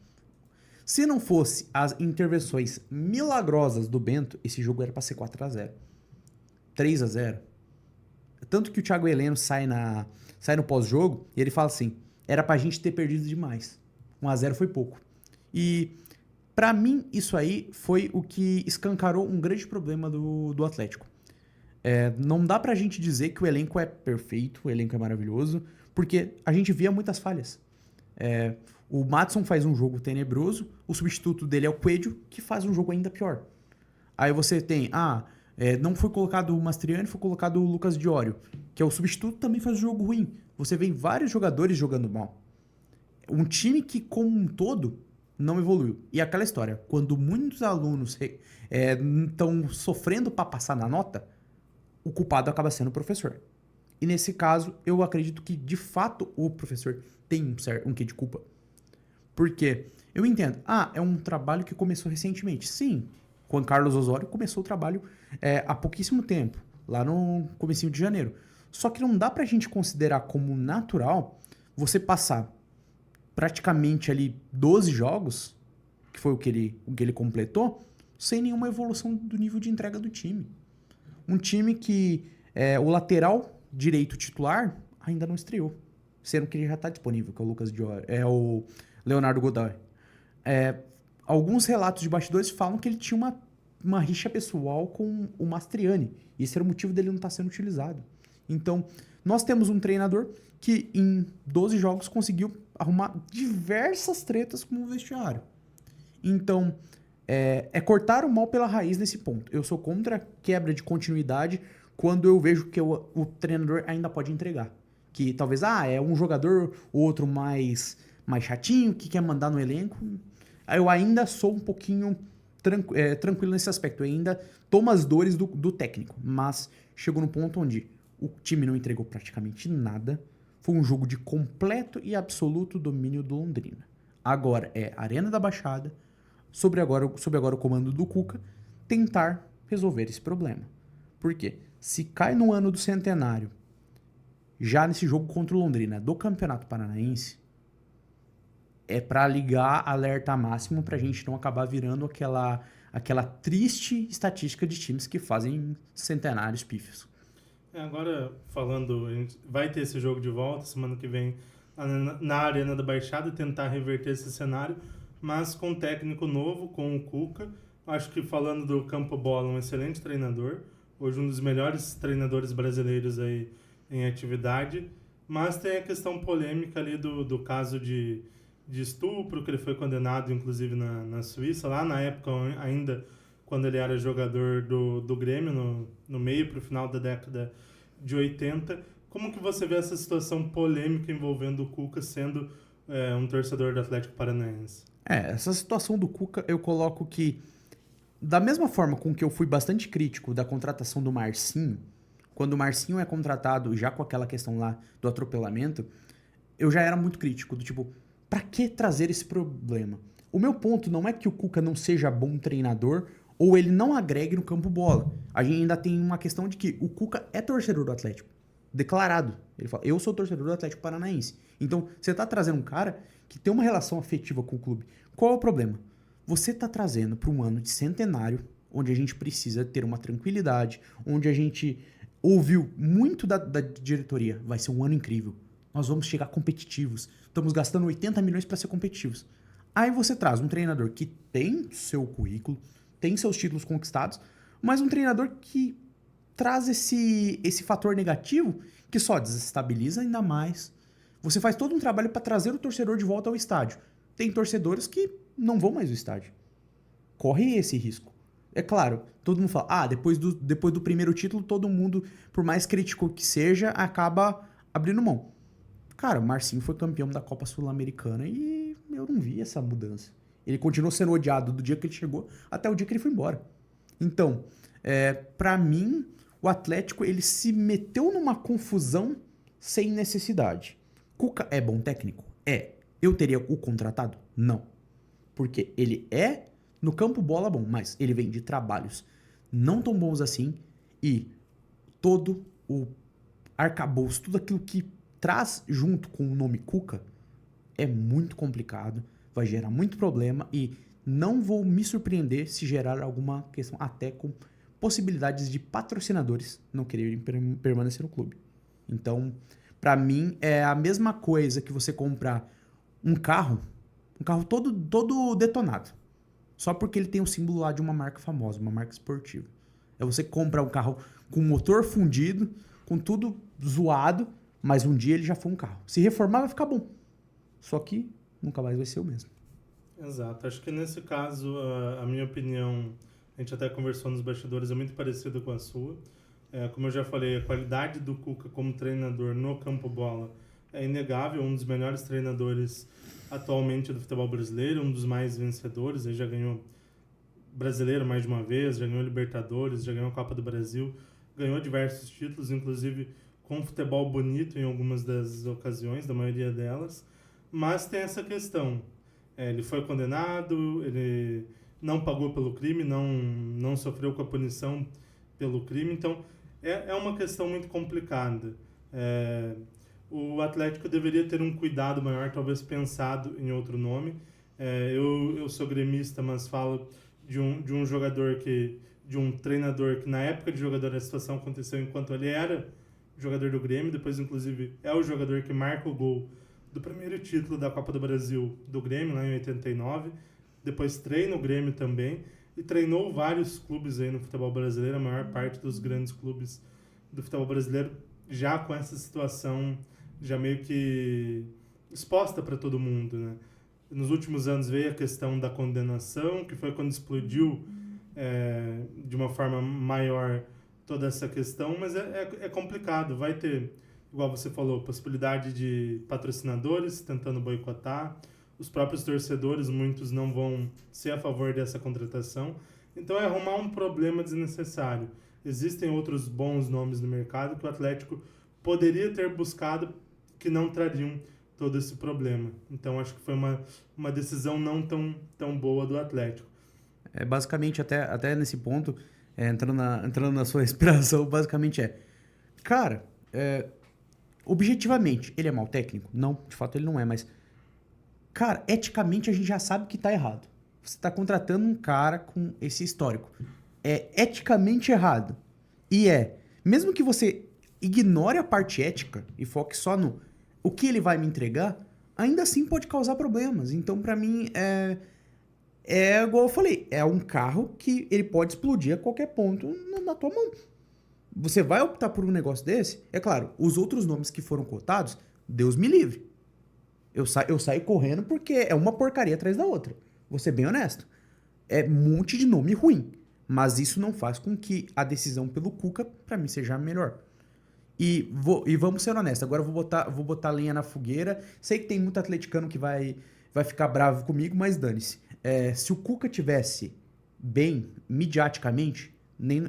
S2: Se não fosse as intervenções milagrosas do Bento, esse jogo era para ser 4-0. 3-0. Tanto que o Thiago Heleno sai no pós-jogo e ele fala assim, era pra gente ter perdido demais. 1-0 foi pouco. E pra mim isso aí foi o que escancarou um grande problema do Atlético. Não dá pra gente dizer que o elenco é perfeito, o elenco é maravilhoso, porque a gente via muitas falhas. O Maddson faz um jogo tenebroso, o substituto dele é o Coelho, que faz um jogo ainda pior. Aí você tem, não foi colocado o Mastriani, foi colocado o Lucas Diório, que é o substituto, também faz um jogo ruim. Você vê vários jogadores jogando mal. Um time que, como um todo, não evoluiu. E aquela história, quando muitos alunos estão sofrendo para passar na nota, o culpado acaba sendo o professor. E nesse caso, eu acredito que, de fato, o professor tem um quê de culpa. Porque eu entendo, é um trabalho que começou recentemente. Sim, Juan Carlos Osório começou o trabalho há pouquíssimo tempo, lá no comecinho de janeiro. Só que não dá pra gente considerar como natural você passar praticamente ali 12 jogos, que foi o que ele completou, sem nenhuma evolução do nível de entrega do time. Um time que o lateral direito titular ainda não estreou, sendo que ele já está disponível, que é o Lucas Diório, o Leonardo Godoy. Alguns relatos de bastidores falam que ele tinha uma rixa pessoal com o Mastriani, e esse era o motivo dele não estar sendo utilizado. Então, nós temos um treinador que em 12 jogos conseguiu arrumar diversas tretas com o vestiário. Então, cortar o mal pela raiz nesse ponto. Eu sou contra a quebra de continuidade quando eu vejo que o treinador ainda pode entregar. Que talvez, é um jogador, outro mais chatinho, que quer mandar no elenco. Eu ainda sou um pouquinho tranquilo nesse aspecto. Eu ainda tomo as dores do técnico. Mas chegou no ponto onde o time não entregou praticamente nada. Foi um jogo de completo e absoluto domínio do Londrina. Agora é Arena da Baixada, sob agora o comando do Cuca, tentar resolver esse problema. Por quê? Se cai no ano do centenário, já nesse jogo contra o Londrina do Campeonato Paranaense, é para ligar alerta máximo pra gente não acabar virando aquela triste estatística de times que fazem centenários pífios.
S1: Agora, falando, a gente vai ter esse jogo de volta semana que vem na Arena da Baixada, tentar reverter esse cenário, mas com um técnico novo, com o Cuca. Acho que, falando do Campo Bola, um excelente treinador, hoje um dos melhores treinadores brasileiros aí em atividade, mas tem a questão polêmica ali do caso de estupro, que ele foi condenado, inclusive, na Suíça, lá na época ainda, quando ele era jogador do Grêmio, no meio para o final da década de 80. Como que você vê essa situação polêmica envolvendo o Cuca sendo um torcedor do Atlético Paranaense?
S2: Essa situação do Cuca, eu coloco que, da mesma forma com que eu fui bastante crítico da contratação do Marcinho, quando o Marcinho é contratado já com aquela questão lá do atropelamento, eu já era muito crítico, do tipo, pra que trazer esse problema? O meu ponto não é que o Cuca não seja bom treinador ou ele não agregue no campo bola. A gente ainda tem uma questão de que o Cuca é torcedor do Atlético. Declarado. Ele fala, eu sou torcedor do Atlético Paranaense. Então, você tá trazendo um cara que tem uma relação afetiva com o clube. Qual é o problema? Você tá trazendo para um ano de centenário, onde a gente precisa ter uma tranquilidade, onde a gente ouviu muito da diretoria. Vai ser um ano incrível. Nós vamos chegar competitivos. Estamos gastando 80 milhões para ser competitivos. Aí você traz um treinador que tem seu currículo, tem seus títulos conquistados, mas um treinador que traz esse fator negativo que só desestabiliza ainda mais. Você faz todo um trabalho para trazer o torcedor de volta ao estádio. Tem torcedores que não vão mais ao estádio. Corre esse risco. É claro, todo mundo fala, depois do primeiro título, todo mundo, por mais crítico que seja, acaba abrindo mão. Cara, o Marcinho foi campeão da Copa Sul-Americana e eu não vi essa mudança. Ele continuou sendo odiado do dia que ele chegou até o dia que ele foi embora. Então, pra mim, o Atlético ele se meteu numa confusão sem necessidade. Cuca é bom técnico? É. Eu teria o contratado? Não. Porque ele é No campo, bola bom, mas ele vem de trabalhos não tão bons assim e todo o arcabouço, tudo aquilo que traz junto com o nome Cuca é muito complicado, vai gerar muito problema e não vou me surpreender se gerar alguma questão até com possibilidades de patrocinadores não quererem permanecer no clube. Então, pra mim, é a mesma coisa que você comprar um carro todo detonado, só porque ele tem o símbolo lá de uma marca famosa, uma marca esportiva. É você comprar um carro com motor fundido, com tudo zoado, mas um dia ele já foi um carro. Se reformar vai ficar bom, só que nunca mais vai ser o mesmo.
S1: Exato. Acho que nesse caso, a minha opinião, a gente até conversou nos bastidores, é muito parecida com a sua. Como eu já falei, a qualidade do Cuca como treinador no campo bola é inegável, um dos melhores treinadores atualmente do futebol brasileiro, um dos mais vencedores, ele já ganhou brasileiro mais de uma vez, já ganhou Libertadores, já ganhou a Copa do Brasil, ganhou diversos títulos, inclusive com futebol bonito em algumas das ocasiões, da maioria delas, mas tem essa questão. Ele foi condenado, ele não pagou pelo crime, não sofreu com a punição pelo crime, então é uma questão muito complicada. O Atlético deveria ter um cuidado maior, talvez pensado em outro nome. Eu sou gremista, mas falo de um jogador de um treinador que na época de jogador a situação aconteceu enquanto ele era jogador do Grêmio, depois inclusive é o jogador que marca o gol do primeiro título da Copa do Brasil do Grêmio, lá em 89, depois treina o Grêmio também, e treinou vários clubes aí no futebol brasileiro, a maior parte dos grandes clubes do futebol brasileiro, já com essa situação já meio que exposta para todo mundo, né? Nos últimos anos veio a questão da condenação, que foi quando explodiu de uma forma maior toda essa questão, mas é complicado, vai ter, igual você falou, possibilidade de patrocinadores tentando boicotar, os próprios torcedores, muitos não vão ser a favor dessa contratação, então é arrumar um problema desnecessário. Existem outros bons nomes no mercado que o Atlético poderia ter buscado que não trariam todo esse problema. Então acho que foi uma decisão não tão boa do Atlético.
S2: Basicamente, até nesse ponto, entrando na sua expressão, basicamente cara, objetivamente, ele é mau técnico? Não, de fato ele não é, mas, cara, eticamente a gente já sabe que tá errado. Você tá contratando um cara com esse histórico. É eticamente errado. E mesmo que você ignore a parte ética e foque só no o que ele vai me entregar, ainda assim pode causar problemas. Então, pra mim, igual eu falei, é um carro que ele pode explodir a qualquer ponto na tua mão. Você vai optar por um negócio desse? É claro, os outros nomes que foram cotados, Deus me livre. Eu saio correndo porque é uma porcaria atrás da outra. Vou ser bem honesto. É um monte de nome ruim. Mas isso não faz com que a decisão pelo Cuca, pra mim, seja a melhor. E vamos ser honestos, agora eu vou botar lenha na fogueira. Sei que tem muito atleticano que vai ficar bravo comigo, mas dane-se. Se o Cuca tivesse bem, midiaticamente,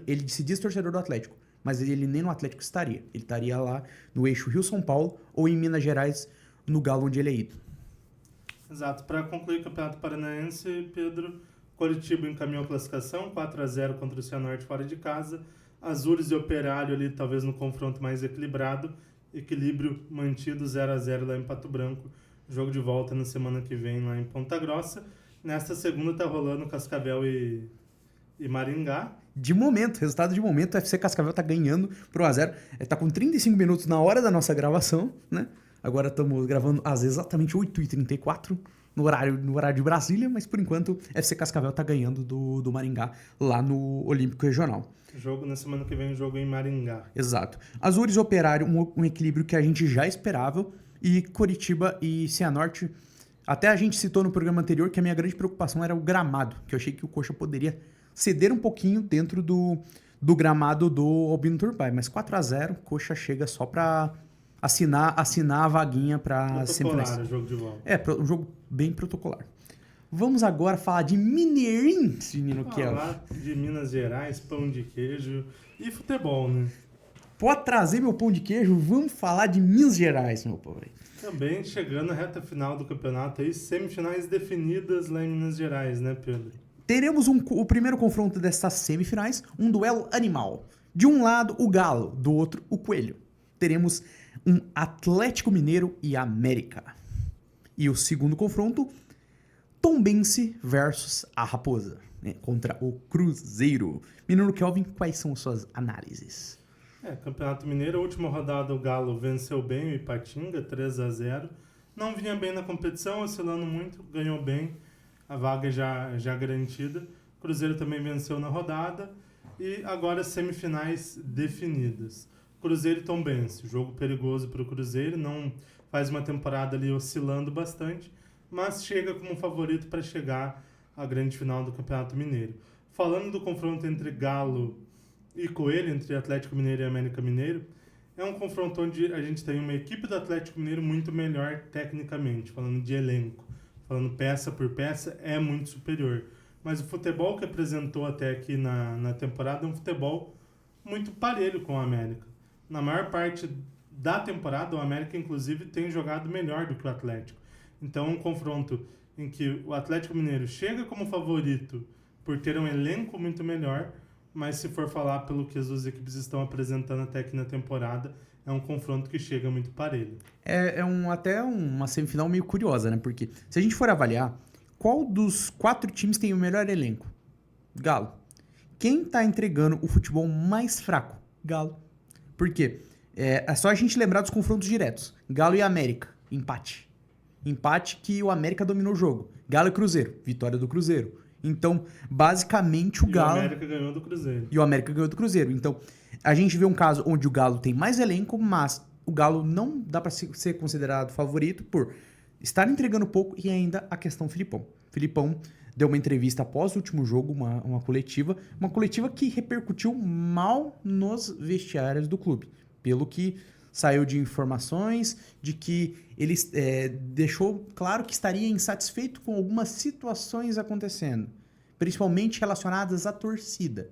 S2: ele se diz torcedor do Atlético, mas ele nem no Atlético estaria. Ele estaria lá no eixo Rio-São Paulo ou em Minas Gerais, no Galo onde ele é ido.
S1: Exato. Para concluir o Campeonato Paranaense, Pedro, Coritiba encaminhou a classificação, 4-0 contra o Cianorte fora de casa. Azures e Operário ali, talvez no confronto mais equilibrado. Equilíbrio mantido 0-0 lá em Pato Branco. Jogo de volta na semana que vem lá em Ponta Grossa. Nesta segunda tá rolando Cascavel e Maringá.
S2: De momento, resultado de momento, o FC Cascavel tá ganhando por 1-0. Tá com 35 minutos na hora da nossa gravação, né? Agora estamos gravando às exatamente 8h34 no horário de Brasília, mas por enquanto FC Cascavel tá ganhando do Maringá lá no Olímpico Regional.
S1: Jogo na semana que vem, jogo em Maringá.
S2: Exato. Azures e Operário, um equilíbrio que a gente já esperava, e Coritiba e Cianorte, até a gente citou no programa anterior que a minha grande preocupação era o gramado, que eu achei que o Coxa poderia ceder um pouquinho dentro do gramado do Albino Turbai, mas 4-0, Coxa chega só pra assinar a vaguinha pra semifinais.
S1: Protocolar, o jogo de volta.
S2: Um jogo bem protocolar. Vamos agora falar de Mineirinhos, menino Kiel.
S1: Falar de Minas Gerais, pão de queijo e futebol, né?
S2: Pode trazer meu pão de queijo, vamos falar de Minas Gerais, meu pobre.
S1: Também chegando à reta final do campeonato aí, semifinais definidas lá em Minas Gerais, né, Pedro?
S2: Teremos o primeiro confronto dessas semifinais, um duelo animal. De um lado, o Galo, do outro, o Coelho. Teremos um Atlético Mineiro e América. E o segundo confronto, Tombense versus a Raposa, né, contra o Cruzeiro. Menino Kelvin, quais são suas análises?
S1: Campeonato Mineiro, a última rodada o Galo venceu bem o Ipatinga, 3-0. Não vinha bem na competição, oscilando muito, ganhou bem, a vaga já garantida. Cruzeiro também venceu na rodada e agora semifinais definidas. Cruzeiro e Tombense, jogo perigoso para o Cruzeiro, não faz uma temporada ali oscilando bastante, mas chega como favorito para chegar à grande final do Campeonato Mineiro. Falando do confronto entre Galo e Coelho, entre Atlético Mineiro e América Mineiro, é um confronto onde a gente tem uma equipe do Atlético Mineiro muito melhor tecnicamente, falando de elenco, falando peça por peça, é muito superior. Mas o futebol que apresentou até aqui na temporada é um futebol muito parelho com o América. Na maior parte da temporada, o América, inclusive, tem jogado melhor do que o Atlético. Então, um confronto em que o Atlético Mineiro chega como favorito por ter um elenco muito melhor, mas se for falar pelo que as duas equipes estão apresentando até aqui na temporada, é um confronto que chega muito parelho.
S2: Até uma semifinal meio curiosa, né? Porque se a gente for avaliar, qual dos 4 times tem o melhor elenco? Galo. Quem tá entregando o futebol mais fraco? Galo. Por quê? É só a gente lembrar dos confrontos diretos. Galo e América, empate. Empate que o América dominou o jogo. Galo e Cruzeiro, vitória do Cruzeiro. Então, basicamente, o Galo...
S1: E o América ganhou do Cruzeiro.
S2: E o América ganhou do Cruzeiro. Então, a gente vê um caso onde o Galo tem mais elenco, mas o Galo não dá para ser considerado favorito por estar entregando pouco e ainda a questão Filipão. Filipão deu uma entrevista após o último jogo, uma coletiva que repercutiu mal nos vestiários do clube. Pelo que saiu de informações de que ele deixou claro que estaria insatisfeito com algumas situações acontecendo, principalmente relacionadas à torcida.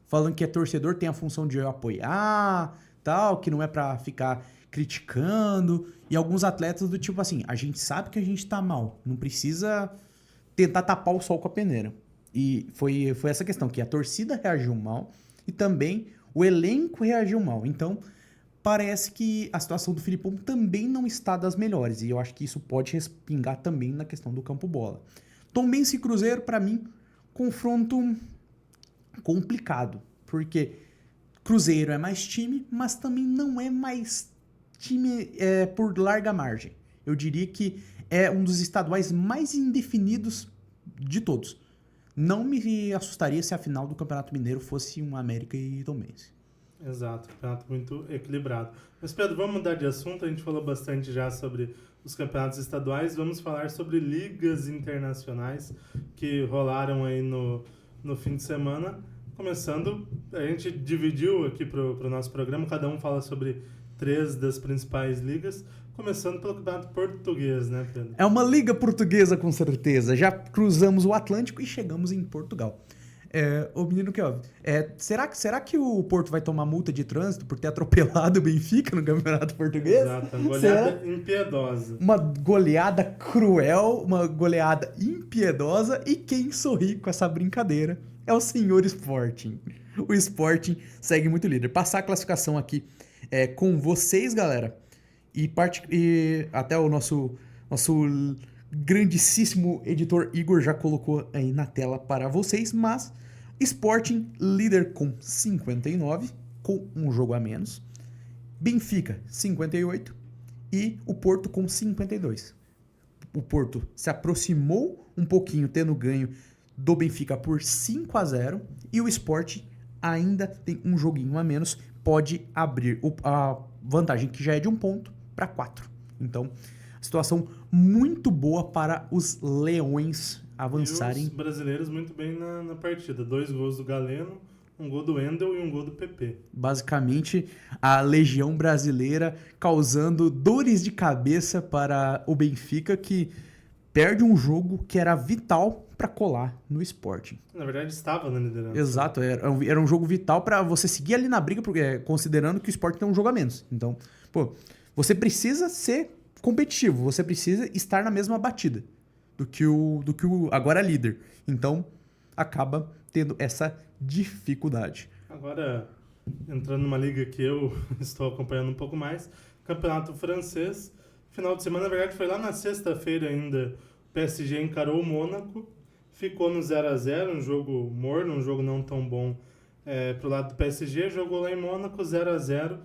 S2: Falando que a torcedor tem a função de apoiar, tal, que não é pra ficar criticando. E alguns atletas do tipo assim, a gente sabe que a gente tá mal, não precisa tentar tapar o sol com a peneira. E foi essa questão, que a torcida reagiu mal e também o elenco reagiu mal. Então, parece que a situação do Filipão também não está das melhores. E eu acho que isso pode respingar também na questão do campo bola. Tombense e Cruzeiro, para mim, confronto complicado. Porque Cruzeiro é mais time, mas também não é mais time por larga margem. Eu diria que é um dos estaduais mais indefinidos de todos. Não me assustaria se a final do Campeonato Mineiro fosse um América e Tombense.
S1: Exato, campeonato muito equilibrado. Mas, Pedro, vamos mudar de assunto. A gente falou bastante já sobre os campeonatos estaduais. Vamos falar sobre ligas internacionais que rolaram aí no fim de semana. Começando, a gente dividiu aqui para o nosso programa, cada um fala sobre 3 das principais ligas, começando pelo campeonato português, né, Pedro?
S2: É uma liga portuguesa, com certeza. Já cruzamos o Atlântico e chegamos em Portugal. Ô menino Kelvin, será que o Porto vai tomar multa de trânsito por ter atropelado o Benfica no Campeonato Português?
S1: Exato, uma goleada impiedosa.
S2: Uma goleada cruel, uma goleada impiedosa, e quem sorri com essa brincadeira é o senhor Sporting. O Sporting segue muito líder. Passar a classificação aqui com vocês, galera, e até o nosso grandíssimo editor Igor já colocou aí na tela para vocês, mas Sporting líder com 59, com um jogo a menos, Benfica 58 e o Porto com 52. O Porto se aproximou um pouquinho, tendo ganho do Benfica por 5-0, e o Sporting ainda tem um joguinho a menos, pode abrir a vantagem, que já é de 1 ponto, para 4. Então, situação muito boa para os leões avançarem.
S1: E os brasileiros muito bem na partida. 2 gols do Galeno, um gol do Wendel e um gol do PP.
S2: Basicamente, a legião brasileira causando dores de cabeça para o Benfica, que perde um jogo que era vital para colar no Sporting.
S1: Na verdade, estava na liderança.
S2: Exato, era um jogo vital para você seguir ali na briga, porque, considerando que o Sporting tem um jogo a menos. Então, você precisa ser competitivo, você precisa estar na mesma batida do que o agora líder. Então, acaba tendo essa dificuldade.
S1: Agora, entrando numa liga que eu estou acompanhando um pouco mais, campeonato francês, final de semana, na verdade foi lá na sexta-feira ainda, o PSG encarou o Mônaco, ficou no 0x0, um jogo morno, um jogo não tão bom pro lado do PSG, jogou lá em Mônaco 0x0,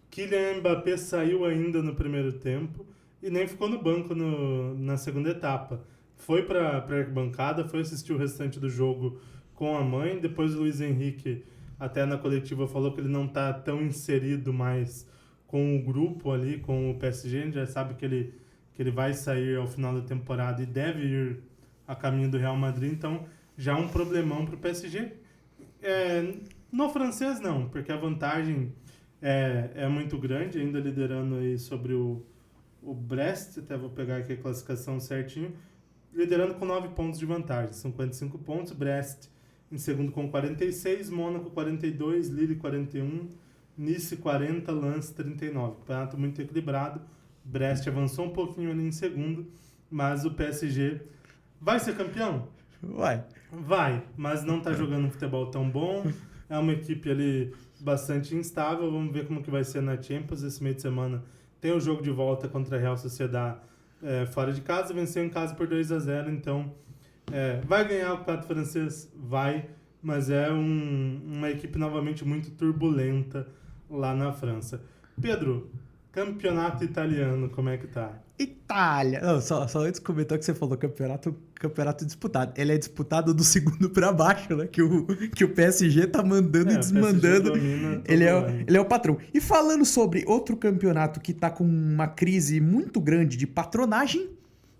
S1: Kylian Mbappé saiu ainda no primeiro tempo e nem ficou no banco na segunda etapa. Foi para a arquibancada, foi assistir o restante do jogo com a mãe, depois o Luiz Henrique até na coletiva falou que ele não está tão inserido mais com o grupo ali, com o PSG, a gente já sabe que ele vai sair ao final da temporada e deve ir a caminho do Real Madrid, então já um problemão para o PSG. No francês não, porque a vantagem é muito grande, ainda liderando aí sobre o Brest, até vou pegar aqui a classificação certinho, liderando com 9 pontos de vantagem, 55 pontos, Brest em segundo com 46, Mônaco 42, Lille 41, Nice 40, Lens 39. Campeonato muito equilibrado. Brest avançou um pouquinho ali em segundo, mas o PSG vai ser campeão? Vai, mas não está jogando um futebol tão bom. É uma equipe ali bastante instável. Vamos ver como que vai ser na Champions. Esse meio de semana tem o jogo de volta contra a Real Sociedad fora de casa. Venceu em casa por 2x0, então vai ganhar o campeonato francês? Vai, mas é uma equipe novamente muito turbulenta lá na França. Pedro, campeonato italiano, como é que tá?
S2: Itália! Não, só antes de comentar o que você falou, campeonato disputado. Ele é disputado do segundo pra baixo, né? Que o PSG tá mandando e desmandando. Ele é o patrão. E falando sobre outro campeonato que tá com uma crise muito grande de patronagem,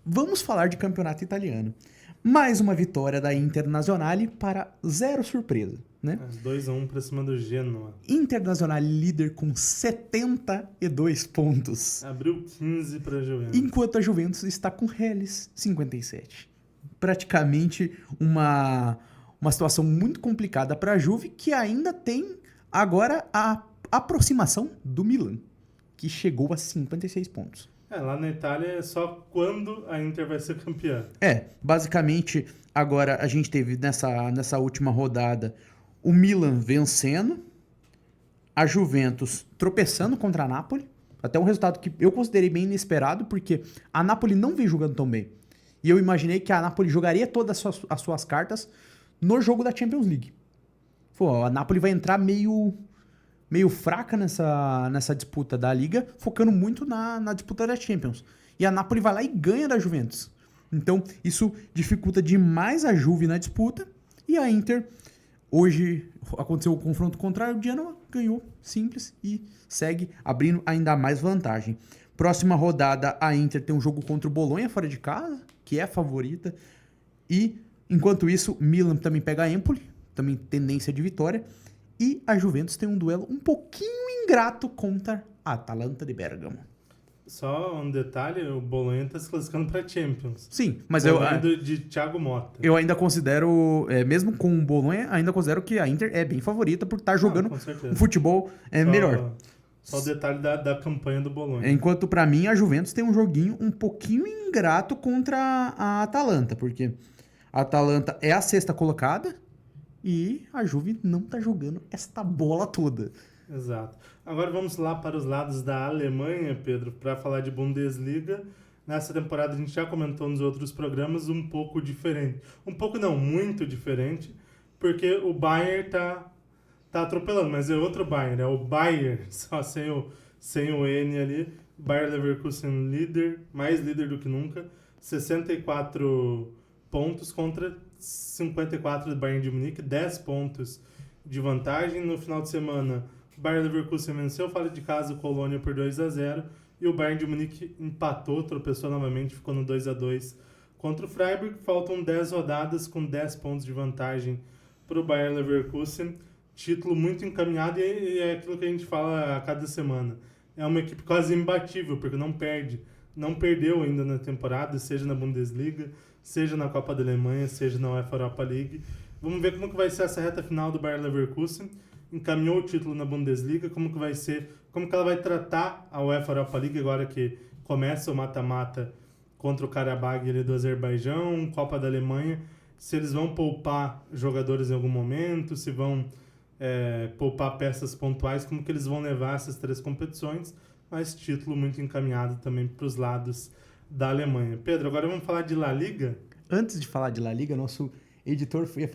S2: vamos falar de campeonato italiano. Mais uma vitória da Internazionale para zero surpresa, né?
S1: 2-1 para cima do Genoa.
S2: Internazionale líder com 72 pontos.
S1: Abriu 15 para a Juventus.
S2: Enquanto a Juventus está com Hellas 57. Praticamente uma situação muito complicada para a Juve, que ainda tem agora a aproximação do Milan, que chegou a 56 pontos.
S1: Lá na Itália é só quando a Inter vai ser campeã.
S2: Basicamente, agora a gente teve nessa última rodada o Milan vencendo, a Juventus tropeçando contra a Napoli, até um resultado que eu considerei bem inesperado, porque a Napoli não vem jogando tão bem. E eu imaginei que a Napoli jogaria todas as suas cartas no jogo da Champions League. A Napoli vai entrar meio fraca nessa disputa da Liga, focando muito na disputa da Champions. E a Napoli vai lá e ganha da Juventus. Então, isso dificulta demais a Juve na disputa. E a Inter, hoje aconteceu o confronto contrário, o Genoa ganhou, simples, e segue abrindo ainda mais vantagem. Próxima rodada, a Inter tem um jogo contra o Bolonha fora de casa, que é a favorita. E, enquanto isso, Milan também pega a Empoli, também tendência de vitória. E a Juventus tem um duelo um pouquinho ingrato contra a Atalanta de Bergamo.
S1: Só um detalhe, o Bolonha está se classificando para Champions.
S2: Sim, mas
S1: de Thiago Motta.
S2: Eu ainda considero, mesmo com o Bolonha, ainda considero que a Inter é bem favorita por estar jogando um futebol melhor.
S1: Só o detalhe da campanha do Bolonha.
S2: Enquanto para mim a Juventus tem um joguinho um pouquinho ingrato contra a Atalanta, porque a Atalanta é a sexta colocada e a Juve não tá jogando esta bola toda.
S1: Exato. Agora vamos lá para os lados da Alemanha, Pedro, para falar de Bundesliga. Nessa temporada a gente já comentou nos outros programas um pouco diferente. Um pouco não, muito diferente, porque o Bayern tá atropelando, mas é outro Bayern, é o Bayern, só sem o N ali. Bayer Leverkusen líder, mais líder do que nunca, 64 pontos contra 54 do Bayern de Munique, 10 pontos de vantagem. No final de semana, o Bayer Leverkusen venceu fora de casa o Colônia por 2-0 e o Bayern de Munique empatou, tropeçou novamente, ficou no 2-2 contra o Freiburg. Faltam 10 rodadas com 10 pontos de vantagem para o Bayer Leverkusen. Título muito encaminhado e é aquilo que a gente fala a cada semana. É uma equipe quase imbatível, porque não perde. Não perdeu ainda na temporada, seja na Bundesliga, seja na Copa da Alemanha, seja na UEFA Europa League. Vamos ver como que vai ser essa reta final do Bayer Leverkusen. Encaminhou o título na Bundesliga, como que vai ser, como que ela vai tratar a UEFA Europa League agora que começa o mata-mata contra o Karabag ali do Azerbaijão, Copa da Alemanha. se eles vão poupar jogadores em algum momento, se vão poupar peças pontuais, como que eles vão levar essas 3 competições, mas título muito encaminhado também para os lados da Alemanha. Pedro, agora vamos falar de La Liga?
S2: Antes de falar de La Liga, nosso editor ia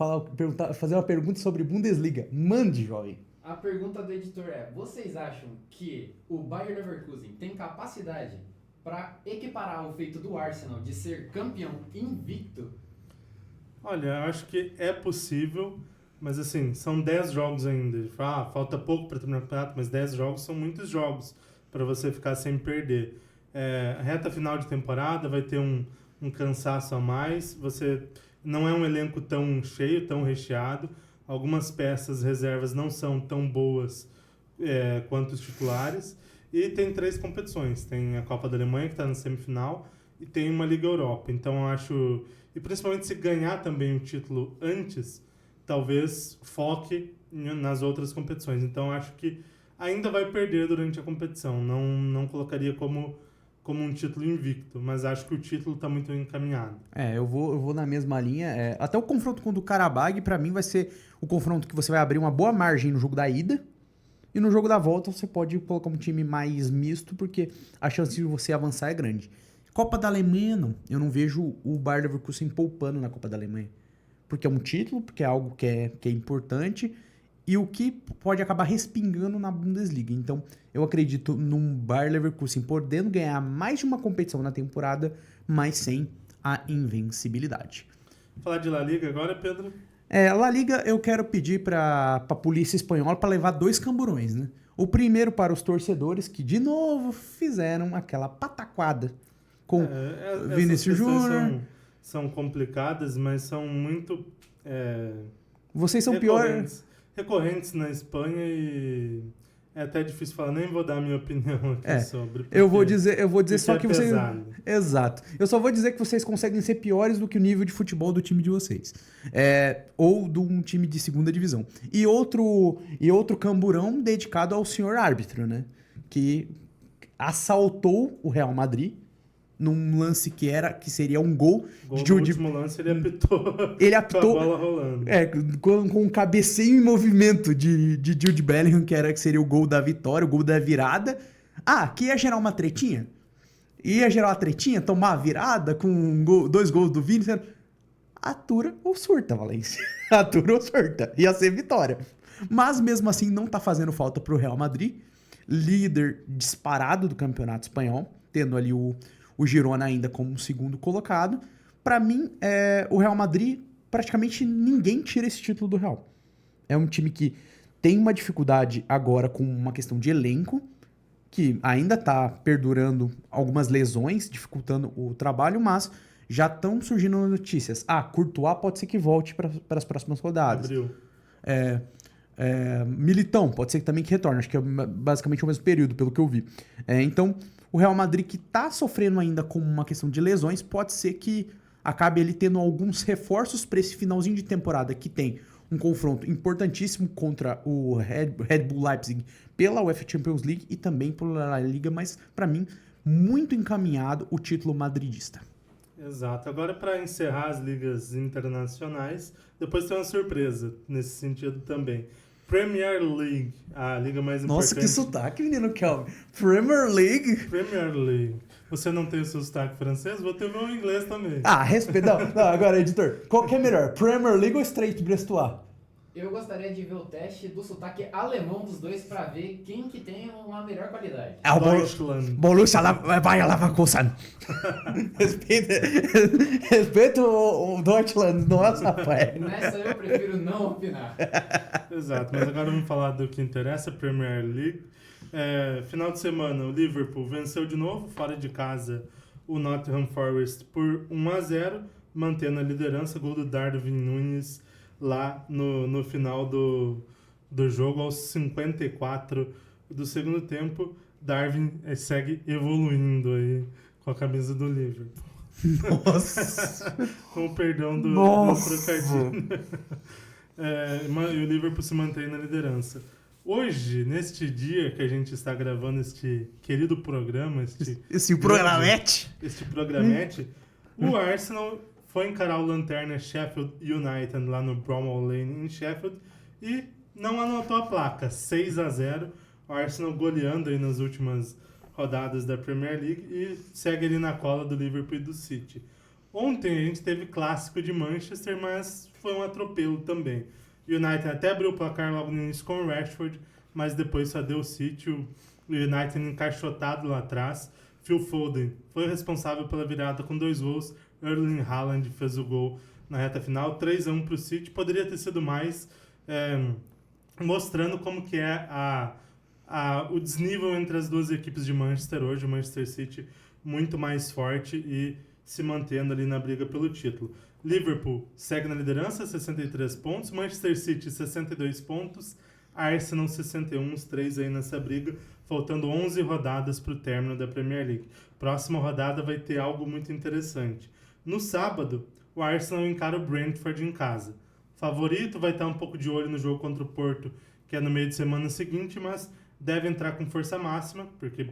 S2: fazer uma pergunta sobre Bundesliga. Mande, jovem.
S3: A pergunta do editor é: vocês acham que o Bayer Leverkusen tem capacidade para equiparar o feito do Arsenal de ser campeão invicto?
S1: Olha, eu acho que é possível, mas assim, são 10 jogos ainda. Falta pouco para terminar o campeonato, mas 10 jogos são muitos jogos para você ficar sem perder. A reta final de temporada vai ter um cansaço a mais, você não é um elenco tão cheio, tão recheado, algumas peças reservas não são tão boas quanto os titulares, e tem 3 competições, tem a Copa da Alemanha que está na semifinal e tem uma Liga Europa, então eu acho, e principalmente se ganhar também o título antes, talvez foque nas outras competições, então eu acho que ainda vai perder durante a competição, não colocaria como um título invicto, mas acho que o título está muito encaminhado.
S2: Eu vou na mesma linha. Até o confronto com o do Karabag, para mim, vai ser o confronto que você vai abrir uma boa margem no jogo da ida, e no jogo da volta você pode colocar um time mais misto, porque a chance de você avançar é grande. Copa da Alemanha, não. Eu não vejo o Bayer Leverkusen poupando na Copa da Alemanha. Porque é um título, porque é algo que é importante, e o que pode acabar respingando na Bundesliga. Então, eu acredito num Bayer Leverkusen podendo ganhar mais de uma competição na temporada, mas sem a invencibilidade.
S1: Falar de La Liga agora, Pedro?
S2: La Liga, eu quero pedir para a polícia espanhola para levar 2 camburões, né? O primeiro para os torcedores que, de novo, fizeram aquela pataquada com Vinícius Júnior.
S1: São complicadas, mas são muito...
S2: Vocês são piores...
S1: recorrentes na Espanha, e é até difícil falar, nem vou dar a minha opinião aqui sobre.
S2: Eu vou dizer só que vocês...
S1: pesado.
S2: Exato. Eu só vou dizer que vocês conseguem ser piores do que o nível de futebol do time de vocês. Ou de um time de segunda divisão. E outro camburão dedicado ao senhor árbitro, né? Que assaltou o Real Madrid num lance que seria um gol
S1: de Jude. No último lance ele apitou com a bola rolando.
S2: Com um cabeceio em movimento de Jude Bellingham, que seria o gol da vitória, o gol da virada. Que ia gerar uma tretinha? Ia gerar uma tretinha, tomar a virada com 2 gols do Vini. Atura ou surta, Valência. Atura ou surta. Ia ser vitória. Mas mesmo assim não tá fazendo falta pro Real Madrid, líder disparado do campeonato espanhol, tendo ali o Girona ainda como um segundo colocado. Para mim, o Real Madrid, praticamente ninguém tira esse título do Real. É um time que tem uma dificuldade agora com uma questão de elenco, que ainda tá perdurando algumas lesões, dificultando o trabalho, mas já estão surgindo notícias. Courtois pode ser que volte para as próximas rodadas.
S1: Abril.
S2: Militão, pode ser também que retorne. Acho que é basicamente o mesmo período, pelo que eu vi. Então, o Real Madrid, que está sofrendo ainda com uma questão de lesões, pode ser que acabe ele tendo alguns reforços para esse finalzinho de temporada, que tem um confronto importantíssimo contra o Red Bull Leipzig pela UEFA Champions League e também pela La Liga, mas, para mim, muito encaminhado o título madridista.
S1: Exato. Agora, para encerrar as ligas internacionais, depois tem uma surpresa nesse sentido também. Premier League, a liga mais importante.
S2: Nossa, que sotaque, menino Kelvin. Premier League.
S1: Premier League. Você não tem o seu sotaque francês? Vou ter o meu inglês também.
S2: Respeita. Não, agora, editor, qual que é melhor? Premier League ou Straight Brestois?
S3: Eu gostaria de ver o teste do sotaque alemão dos dois para ver quem que tem uma melhor qualidade.
S2: O
S1: Deutschland.
S2: Borussia Bayer Leverkusen. Respeita o Deutschland. Nossa, rapaz.
S3: Nessa eu prefiro não opinar.
S1: Exato, mas agora vamos falar do que interessa, a Premier League. Final de semana, o Liverpool venceu de novo, fora de casa, o Nottingham Forest por 1-0, mantendo a liderança, gol do Darwin Núñez lá no final do jogo, aos 54 do segundo tempo. Darwin segue evoluindo aí com a camisa do Liverpool.
S2: Nossa!
S1: Com o perdão do trocadilho. E o Liverpool se mantém na liderança. Hoje, neste dia que a gente está gravando este querido programa,
S2: esse programete,
S1: o Arsenal foi encarar o lanterna Sheffield United lá no Bramall Lane em Sheffield e não anotou a placa, 6-0. O Arsenal goleando aí nas últimas rodadas da Premier League e segue ali na cola do Liverpool e do City. Ontem a gente teve clássico de Manchester, mas foi um atropelo também. O United até abriu o placar logo no início com o Rashford, mas depois só deu o City, o United encaixotado lá atrás. Phil Foden foi responsável pela virada com 2 gols, Erling Haaland fez o gol na reta final, 3-1 para o City, poderia ter sido mais, mostrando como que é o desnível entre as duas equipes de Manchester hoje, o Manchester City muito mais forte e se mantendo ali na briga pelo título. Liverpool segue na liderança, 63 pontos, Manchester City 62 pontos, Arsenal 61, os 3 aí nessa briga, faltando 11 rodadas para o término da Premier League. Próxima rodada vai ter algo muito interessante. No sábado, o Arsenal encara o Brentford em casa. Favorito, vai estar um pouco de olho no jogo contra o Porto, que é no meio de semana seguinte, mas deve entrar com força máxima, porque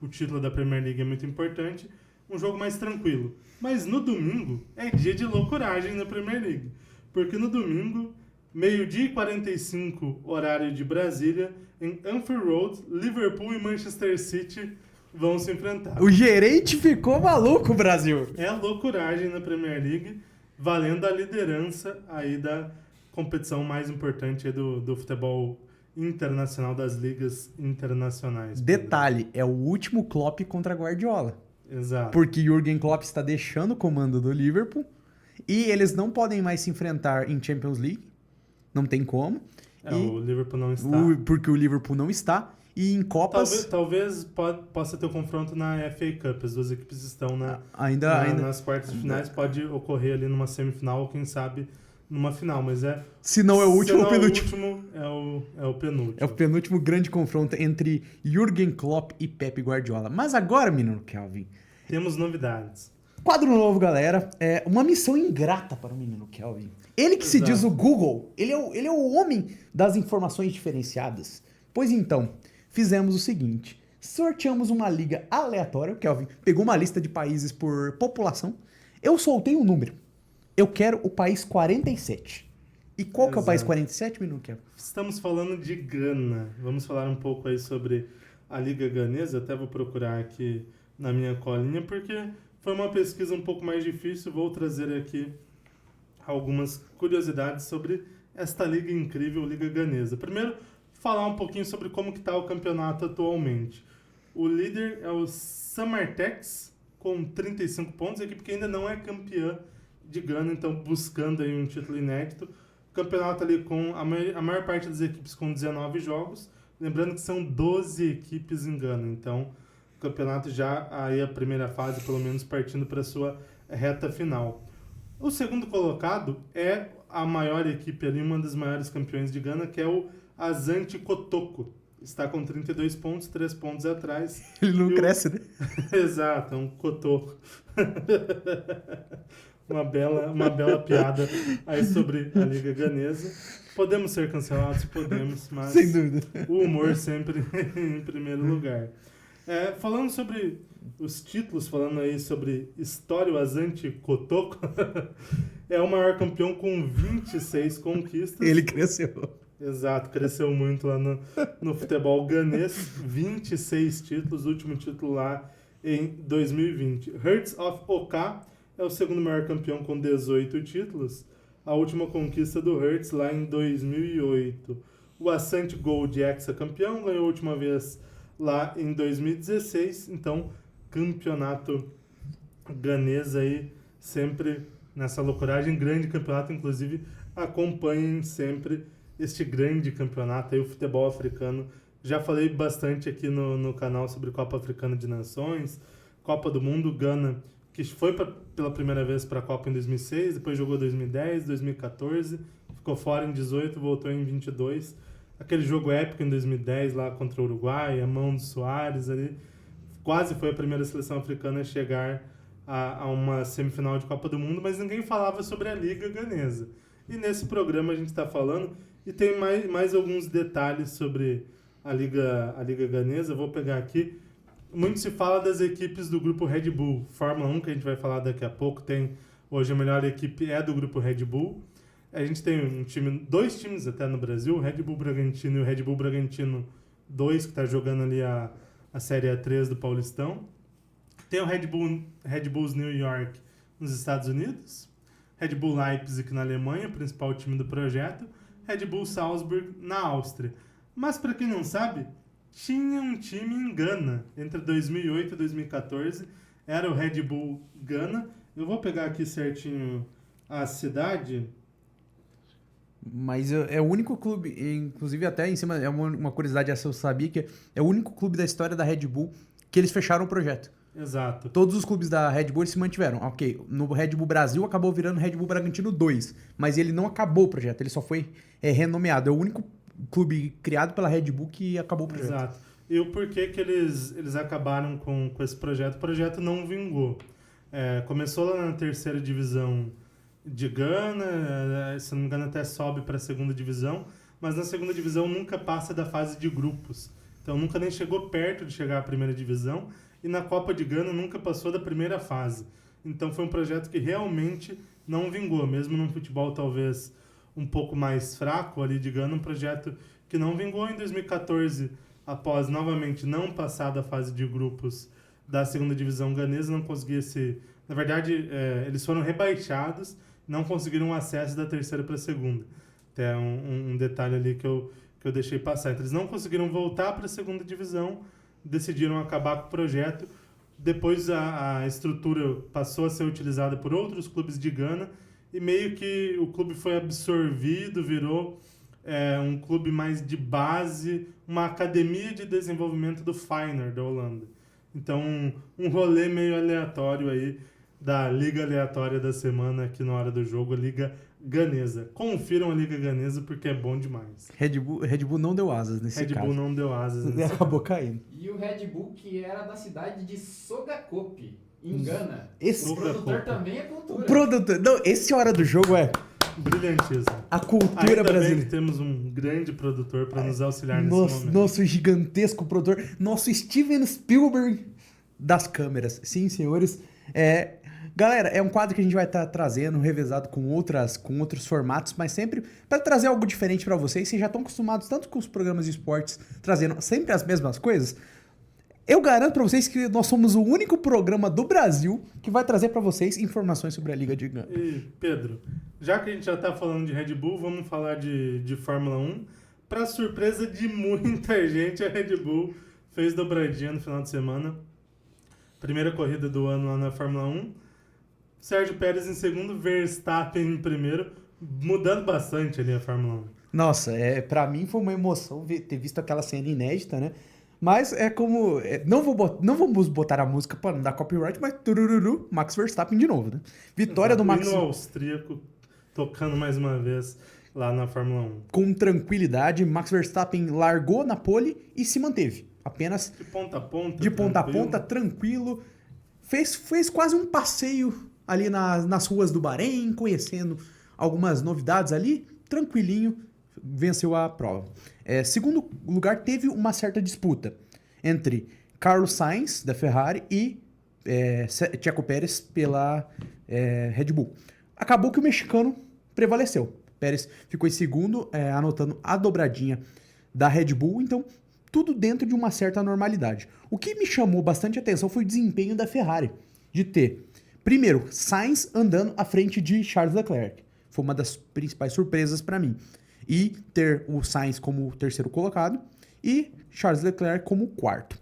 S1: o título da Premier League é muito importante. Um jogo mais tranquilo. Mas no domingo é dia de loucuragem na Premier League. Porque no domingo, 12h45, horário de Brasília, em Anfield Road, Liverpool e Manchester City vão se enfrentar.
S2: O gerente ficou maluco, Brasil.
S1: É loucuragem na Premier League, valendo a liderança aí da competição mais importante do futebol internacional, das ligas internacionais.
S2: Detalhe, é o último Klopp contra Guardiola.
S1: Exato.
S2: Porque Jürgen Klopp está deixando o comando do Liverpool e eles não podem mais se enfrentar em Champions League. Não tem como.
S1: O Liverpool não está.
S2: Porque o Liverpool não está. E em Copas...
S1: Talvez possa ter um confronto na FA Cup. As duas equipes estão
S2: ainda
S1: nas quartas de finais. Pode ocorrer ali numa semifinal ou quem sabe numa final. Mas
S2: se não é o último, o penúltimo.
S1: É o penúltimo.
S2: É o penúltimo grande confronto entre Jürgen Klopp e Pep Guardiola. Mas agora, menino Kelvin...
S1: Temos novidades.
S2: Quadro novo, galera. É uma missão ingrata para o menino Kelvin. Ele que se diz o Google. Ele é o homem das informações diferenciadas. Pois então, fizemos o seguinte. Sorteamos uma liga aleatória. O Kelvin pegou uma lista de países por população. Eu soltei um número. Eu quero o país 47. E qual que é o país 47, menino Kelvin?
S1: Estamos falando de Gana. Vamos falar um pouco aí sobre a liga ganesa. Até vou procurar aqui na minha colinha, porque foi uma pesquisa um pouco mais difícil. Vou trazer aqui algumas curiosidades sobre esta liga incrível, Liga Ganesa. Primeiro, falar um pouquinho sobre como que está o campeonato atualmente. O líder é o Samartex, com 35 pontos, a equipe que ainda não é campeã de Gana, então buscando aí um título inédito. O campeonato ali com a maior parte das equipes com 19 jogos, lembrando que são 12 equipes em Gana, então o campeonato já aí a primeira fase, pelo menos, partindo para a sua reta final. O segundo colocado é a maior equipe ali, uma das maiores campeões de Gana, que é o Asante Kotoko. Está com 32 pontos, 3 pontos atrás.
S2: Ele não cresce, né?
S1: Exato, é um Kotoko. uma bela piada aí sobre a Liga Ganesa. Podemos ser cancelados? Podemos, mas
S2: sem dúvida.
S1: O humor sempre em primeiro lugar. Falando sobre os títulos, falando aí sobre história, o Asante Kotoko é o maior campeão com 26 conquistas.
S2: Ele cresceu.
S1: Exato, cresceu muito lá no futebol ganês. 26 títulos, o último título lá em 2020. Hearts of Oka é o segundo maior campeão com 18 títulos. A última conquista do Hearts lá em 2008. O Asante Gold é ex-campeão, ganhou a última vez lá em 2016, então campeonato ganês aí sempre nessa loucuragem, grande campeonato, inclusive acompanhem sempre este grande campeonato aí, o futebol africano. Já falei bastante aqui no canal sobre Copa Africana de Nações, Copa do Mundo, Gana, que foi pela primeira vez para a Copa em 2006, depois jogou 2010, 2014, ficou fora em 18, voltou em 22. Aquele jogo épico em 2010 lá contra o Uruguai, a mão do Soares ali, quase foi a primeira seleção africana a chegar a uma semifinal de Copa do Mundo, mas ninguém falava sobre a Liga Ganesa. E nesse programa a gente está falando, e tem mais alguns detalhes sobre a Liga Ganesa, vou pegar aqui. Muito se fala das equipes do grupo Red Bull, Fórmula 1, que a gente vai falar daqui a pouco, tem Hoje a melhor equipe é do grupo Red Bull. A gente tem dois times até no Brasil, o Red Bull Bragantino e o Red Bull Bragantino 2, que está jogando ali a Série A3 do Paulistão. Tem o Red Bulls New York nos Estados Unidos, Red Bull Leipzig na Alemanha, principal time do projeto, Red Bull Salzburg na Áustria. Mas para quem não sabe, tinha um time em Gana entre 2008 e 2014, era o Red Bull Gana. Eu vou pegar aqui certinho a cidade.
S2: Mas é o único clube, inclusive até em cima, é uma curiosidade essa eu sabia, que é o único clube da história da Red Bull que eles fecharam o projeto.
S1: Exato.
S2: Todos os clubes da Red Bull eles se mantiveram. Ok, no Red Bull Brasil acabou virando Red Bull Bragantino 2, mas ele não acabou o projeto, ele só foi renomeado. É o único clube criado pela Red Bull que acabou o projeto.
S1: Exato. E o porquê que eles acabaram com esse projeto? O projeto não vingou. Começou lá na terceira divisão de Gana, se não me engano até sobe para a segunda divisão, mas na segunda divisão nunca passa da fase de grupos. Então nunca nem chegou perto de chegar à primeira divisão, e na Copa de Gana nunca passou da primeira fase. Então foi um projeto que realmente não vingou, mesmo num futebol talvez um pouco mais fraco ali de Gana, um projeto que não vingou. Em 2014, após novamente não passar da fase de grupos da segunda divisão ganesa, não conseguia se... Na verdade, eles foram rebaixados, não conseguiram acesso da terceira para a segunda. Até um detalhe ali que eu deixei passar. Então, eles não conseguiram voltar para a segunda divisão, decidiram acabar com o projeto. Depois a estrutura passou a ser utilizada por outros clubes de Gana e meio que o clube foi absorvido, virou um clube mais de base, uma academia de desenvolvimento do Feyenoord da Holanda. Então, um rolê meio aleatório aí da Liga Aleatória da Semana aqui na hora do jogo, a Liga Ganesa. Confiram a Liga Ganesa porque é bom demais.
S2: Red Bull não deu asas nesse caso.
S1: Red Bull não deu asas nesse caso.
S2: Acabou caindo.
S3: E o Red Bull, que era da cidade de Sogakope, em Gana.
S2: Esse...
S3: O produtor também é cultura.
S2: Não, esse hora do jogo é
S1: brilhantismo.
S2: a cultura
S1: Ainda
S2: brasileira.
S1: bem que temos um grande produtor para nos auxiliar nesse momento.
S2: Nosso gigantesco produtor, nosso Steven Spielberg das câmeras. Sim, senhores. Galera, é um quadro que a gente vai estar trazendo, revezado com outros formatos, mas sempre para trazer algo diferente para vocês. Vocês já estão acostumados tanto com os programas de esportes trazendo sempre as mesmas coisas. Eu garanto para vocês que nós somos o único programa do Brasil que vai trazer para vocês informações sobre a Liga de Gana.
S1: E, Pedro, já que a gente já está falando de Red Bull, vamos falar de Fórmula 1. Para surpresa de muita gente, a Red Bull fez dobradinha no final de semana. Primeira corrida do ano lá na Fórmula 1. Sérgio Pérez em segundo, Verstappen em primeiro, mudando bastante ali a Fórmula 1.
S2: Nossa, pra mim foi uma emoção ter visto aquela cena inédita, né? Mas é como... não vamos botar a música pra não dar copyright, mas turururu, Max Verstappen de novo, né? Vitória do Max...
S1: E no austríaco, tocando mais uma vez lá na Fórmula 1.
S2: Com tranquilidade, Max Verstappen largou na pole e se manteve. Apenas...
S1: De ponta a ponta.
S2: De ponta a ponta, tranquilo. Fez quase um passeio ali nas ruas do Bahrein, conhecendo algumas novidades ali, tranquilinho, venceu a prova. Segundo lugar, teve uma certa disputa entre Carlos Sainz, da Ferrari, e Checo Pérez, pela Red Bull. Acabou que o mexicano prevaleceu. Pérez ficou em segundo, anotando a dobradinha da Red Bull, então tudo dentro de uma certa normalidade. O que me chamou bastante atenção foi o desempenho da Ferrari, de ter... Primeiro, Sainz andando à frente de Charles Leclerc. Foi uma das principais surpresas para mim. E ter o Sainz como terceiro colocado e Charles Leclerc como quarto.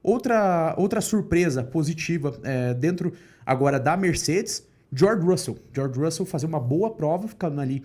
S2: Outra surpresa positiva dentro agora da Mercedes, George Russell. George Russell fazer uma boa prova, ficando ali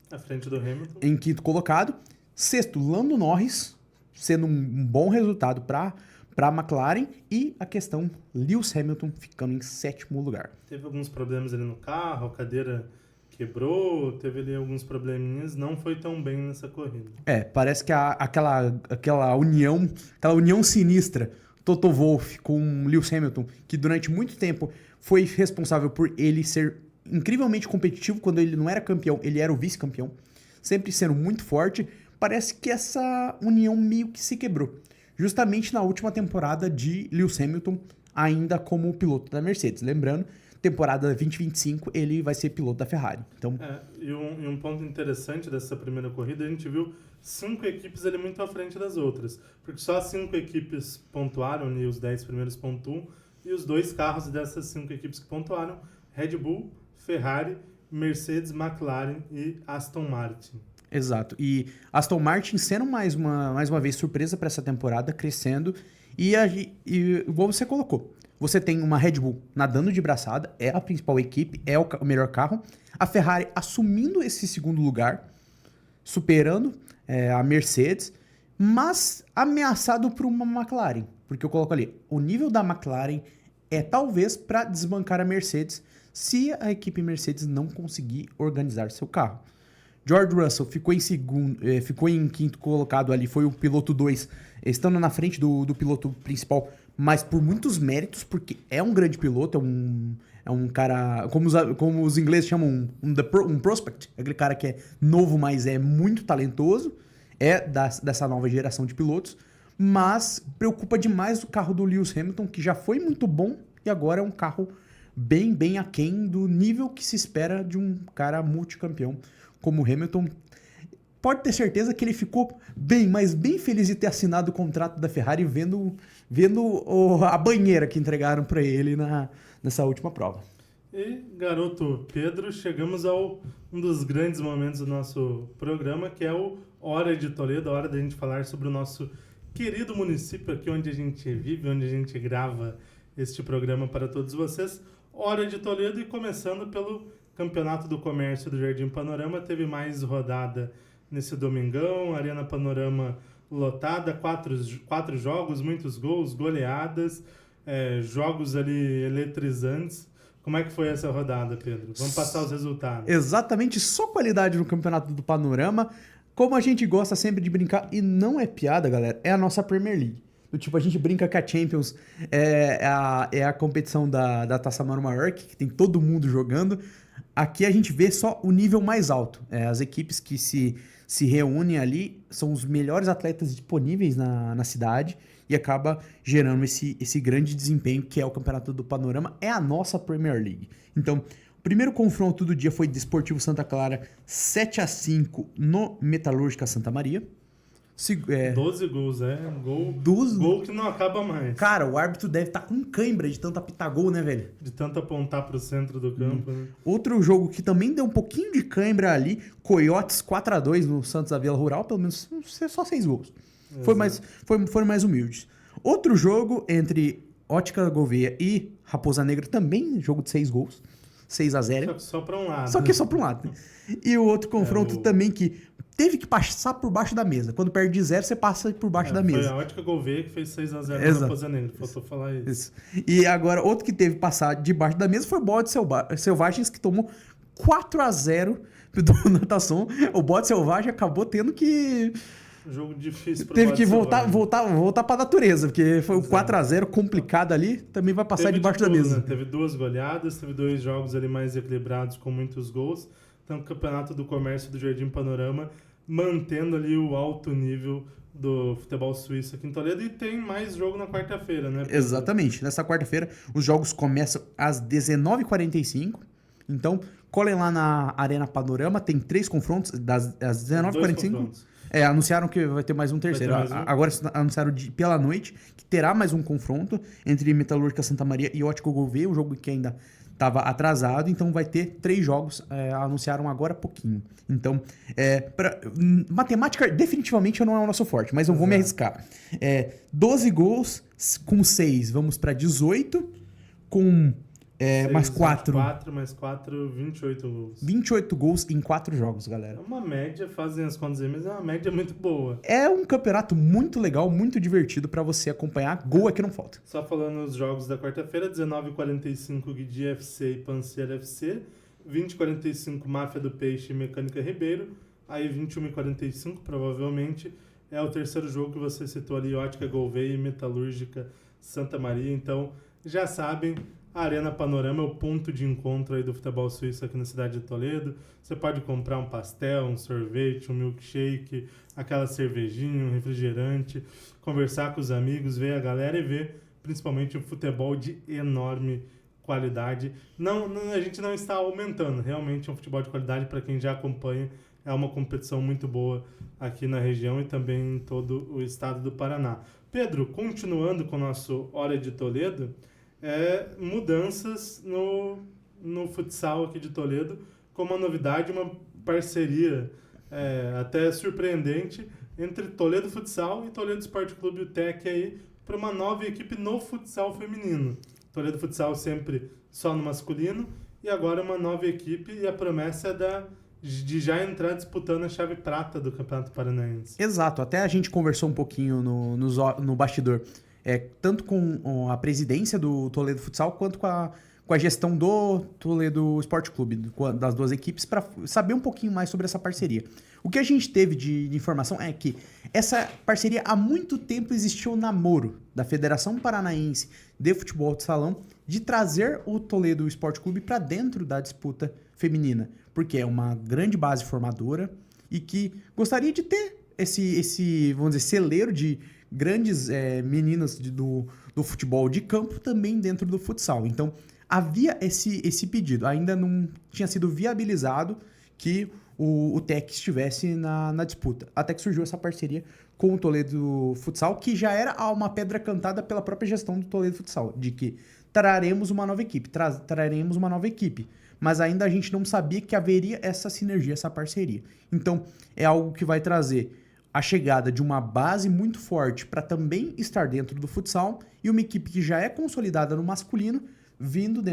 S1: à frente do Hamilton.
S2: Em quinto colocado. Sexto, Lando Norris, sendo um bom resultado para a McLaren, e a questão Lewis Hamilton ficando em sétimo lugar.
S1: Teve alguns problemas ali no carro, a cadeira quebrou, teve ali alguns probleminhas, não foi tão bem nessa corrida.
S2: Parece que aquela união sinistra, Toto Wolff com Lewis Hamilton, que durante muito tempo foi responsável por ele ser incrivelmente competitivo. Quando ele não era campeão, ele era o vice-campeão, sempre sendo muito forte. Parece que essa união meio que se quebrou. Justamente na última temporada de Lewis Hamilton, ainda como piloto da Mercedes. Lembrando, temporada 2025 ele vai ser piloto da Ferrari. Então,
S1: E um ponto interessante dessa primeira corrida, a gente viu 5 equipes ali muito à frente das outras. Porque só 5 equipes pontuaram, e os 10 primeiros pontuam, e os 2 carros dessas 5 equipes que pontuaram, Red Bull, Ferrari, Mercedes, McLaren e Aston Martin.
S2: exato. E Aston Martin sendo mais uma vez surpresa para essa temporada, crescendo. E igual você colocou, você tem uma Red Bull nadando de braçada, é a principal equipe, é o melhor carro. A Ferrari assumindo esse segundo lugar, superando a Mercedes, mas ameaçado por uma McLaren. Porque eu coloco ali, o nível da McLaren é talvez para desbancar a Mercedes se a equipe Mercedes não conseguir organizar seu carro. George Russell ficou em segundo, ficou em quinto colocado ali, foi o piloto 2, estando na frente do piloto principal, mas por muitos méritos, porque é um grande piloto, é um cara, como os ingleses chamam, um prospect, aquele cara que é novo, mas é muito talentoso, dessa nova geração de pilotos, mas preocupa demais o carro do Lewis Hamilton, que já foi muito bom e agora é um carro bem aquém do nível que se espera de um cara multicampeão como o Hamilton. Pode ter certeza que ele ficou mas bem feliz de ter assinado o contrato da Ferrari vendo a banheira que entregaram para ele nessa última prova.
S1: E, garoto Pedro, chegamos ao um dos grandes momentos do nosso programa, que é o Hora de Toledo, a hora da gente falar sobre o nosso querido município aqui onde a gente vive, onde a gente grava este programa para todos vocês. Hora de Toledo, e começando pelo Campeonato do Comércio do Jardim Panorama, teve mais rodada nesse domingão, Arena Panorama lotada, 4 jogos, muitos gols, goleadas, jogos ali eletrizantes. Como é que foi essa rodada, Pedro? Vamos passar os resultados.
S2: Exatamente, só qualidade no Campeonato do Panorama, como a gente gosta sempre de brincar, e não é piada, galera, é a nossa Premier League. Do tipo, a gente brinca que a Champions é a competição da Taça Maior, que tem todo mundo jogando. Aqui a gente vê só o nível mais alto. As equipes que se reúnem ali são os melhores atletas disponíveis na cidade e acaba gerando esse grande desempenho que é o Campeonato do Panorama. É a nossa Premier League. Então, o primeiro confronto do dia foi Desportivo Santa Clara 7-5 no Metalúrgica Santa Maria.
S1: 12 gols, Gol que não acaba mais.
S2: Cara, o árbitro deve estar com cãibra de tanto apitar gol, né, velho?
S1: De tanto apontar pro centro do campo, né?
S2: Outro jogo que também deu um pouquinho de cãibra ali, Coiotes 4-2 no Santos da Vila Rural, pelo menos só 6 gols. Foram mais humildes. Outro jogo entre Ótica Gouveia e Raposa Negra, também jogo de 6 gols. 6-0.
S1: Só pra um lado.
S2: Só que só pra um lado. E o outro confronto também que teve que passar por baixo da mesa. Quando perde de 0, você passa por baixo da mesa.
S1: Foi a Ótica Gouveia que fez 6-0 na Raposa Negra. Faltou falar isso.
S2: E agora, outro que teve que passar debaixo da mesa foi o Bode Selvagens, que tomou 4-0 do Natação. O Bode Selvagem acabou tendo que...
S1: Jogo difícil pro
S2: Teve que
S1: Bode
S2: voltar pra natureza, porque foi um 4-0 complicado ali, também vai passar debaixo da mesa.
S1: Né? Teve 2 goleadas, teve 2 jogos ali mais equilibrados com muitos gols. Então, o Campeonato do Comércio do Jardim Panorama mantendo ali o alto nível do futebol suíço aqui em Toledo. E tem mais jogo na quarta-feira, né?
S2: Exatamente. Nessa quarta-feira, os jogos começam às 19h45. Então, colhem lá na Arena Panorama. Tem 3 confrontos às 19h45. Anunciaram que vai ter mais um terceiro. Agora anunciaram pela noite que terá mais um confronto entre Metalúrgica Santa Maria e Ótico Gouveia, um jogo que ainda estava atrasado, então vai ter 3 jogos, anunciaram agora há pouquinho. Então, matemática definitivamente não é o nosso forte, mas eu vou me arriscar. 12 gols com 6, vamos para 18, com
S1: 6,
S2: mais 4.
S1: 24, mais 4, 28 gols.
S2: 28 gols em 4 jogos, galera.
S1: É uma média, fazem as contas aí, mas é uma média muito boa.
S2: É um campeonato muito legal, muito divertido pra você acompanhar. Gol é que não falta.
S1: Só falando os jogos da quarta-feira, 19h45 Guidi FC e Panceira FC, 20h45 Máfia do Peixe e Mecânica Ribeiro, aí 21h45 provavelmente é o terceiro jogo que você citou ali, Ótica Gouveia e Metalúrgica Santa Maria. Então, já sabem, a Arena Panorama é o ponto de encontro aí do futebol suíço aqui na cidade de Toledo. Você pode comprar um pastel, um sorvete, um milkshake, aquela cervejinha, um refrigerante, conversar com os amigos, ver a galera e ver principalmente o futebol de enorme qualidade. A gente não está aumentando, realmente é um futebol de qualidade para quem já acompanha, é uma competição muito boa aqui na região e também em todo o estado do Paraná. Pedro, continuando com o nosso Hora de Toledo, mudanças no futsal aqui de Toledo, com uma novidade, uma parceria até surpreendente entre Toledo Futsal e Toledo Esporte Clube UTEC aí, para uma nova equipe no futsal feminino. Toledo Futsal sempre só no masculino e agora uma nova equipe e a promessa de já entrar disputando a chave prata do Campeonato Paranaense.
S2: Exato, até a gente conversou um pouquinho no bastidor, tanto com a presidência do Toledo Futsal quanto com a gestão do Toledo Esporte Clube, das duas equipes, para saber um pouquinho mais sobre essa parceria. O que a gente teve de informação é que essa parceria há muito tempo existiu um namoro da Federação Paranaense de Futebol de Salão de trazer o Toledo Esporte Clube para dentro da disputa feminina, porque é uma grande base formadora e que gostaria de ter esse vamos dizer, celeiro de grandes meninas do futebol de campo também dentro do futsal. Então, havia esse pedido, ainda não tinha sido viabilizado que o TEC estivesse na disputa, até que surgiu essa parceria com o Toledo Futsal, que já era uma pedra cantada pela própria gestão do Toledo Futsal, de que traremos uma nova equipe, mas ainda a gente não sabia que haveria essa sinergia, essa parceria. Então, é algo que vai trazer a chegada de uma base muito forte para também estar dentro do futsal e uma equipe que já é consolidada no masculino, vindo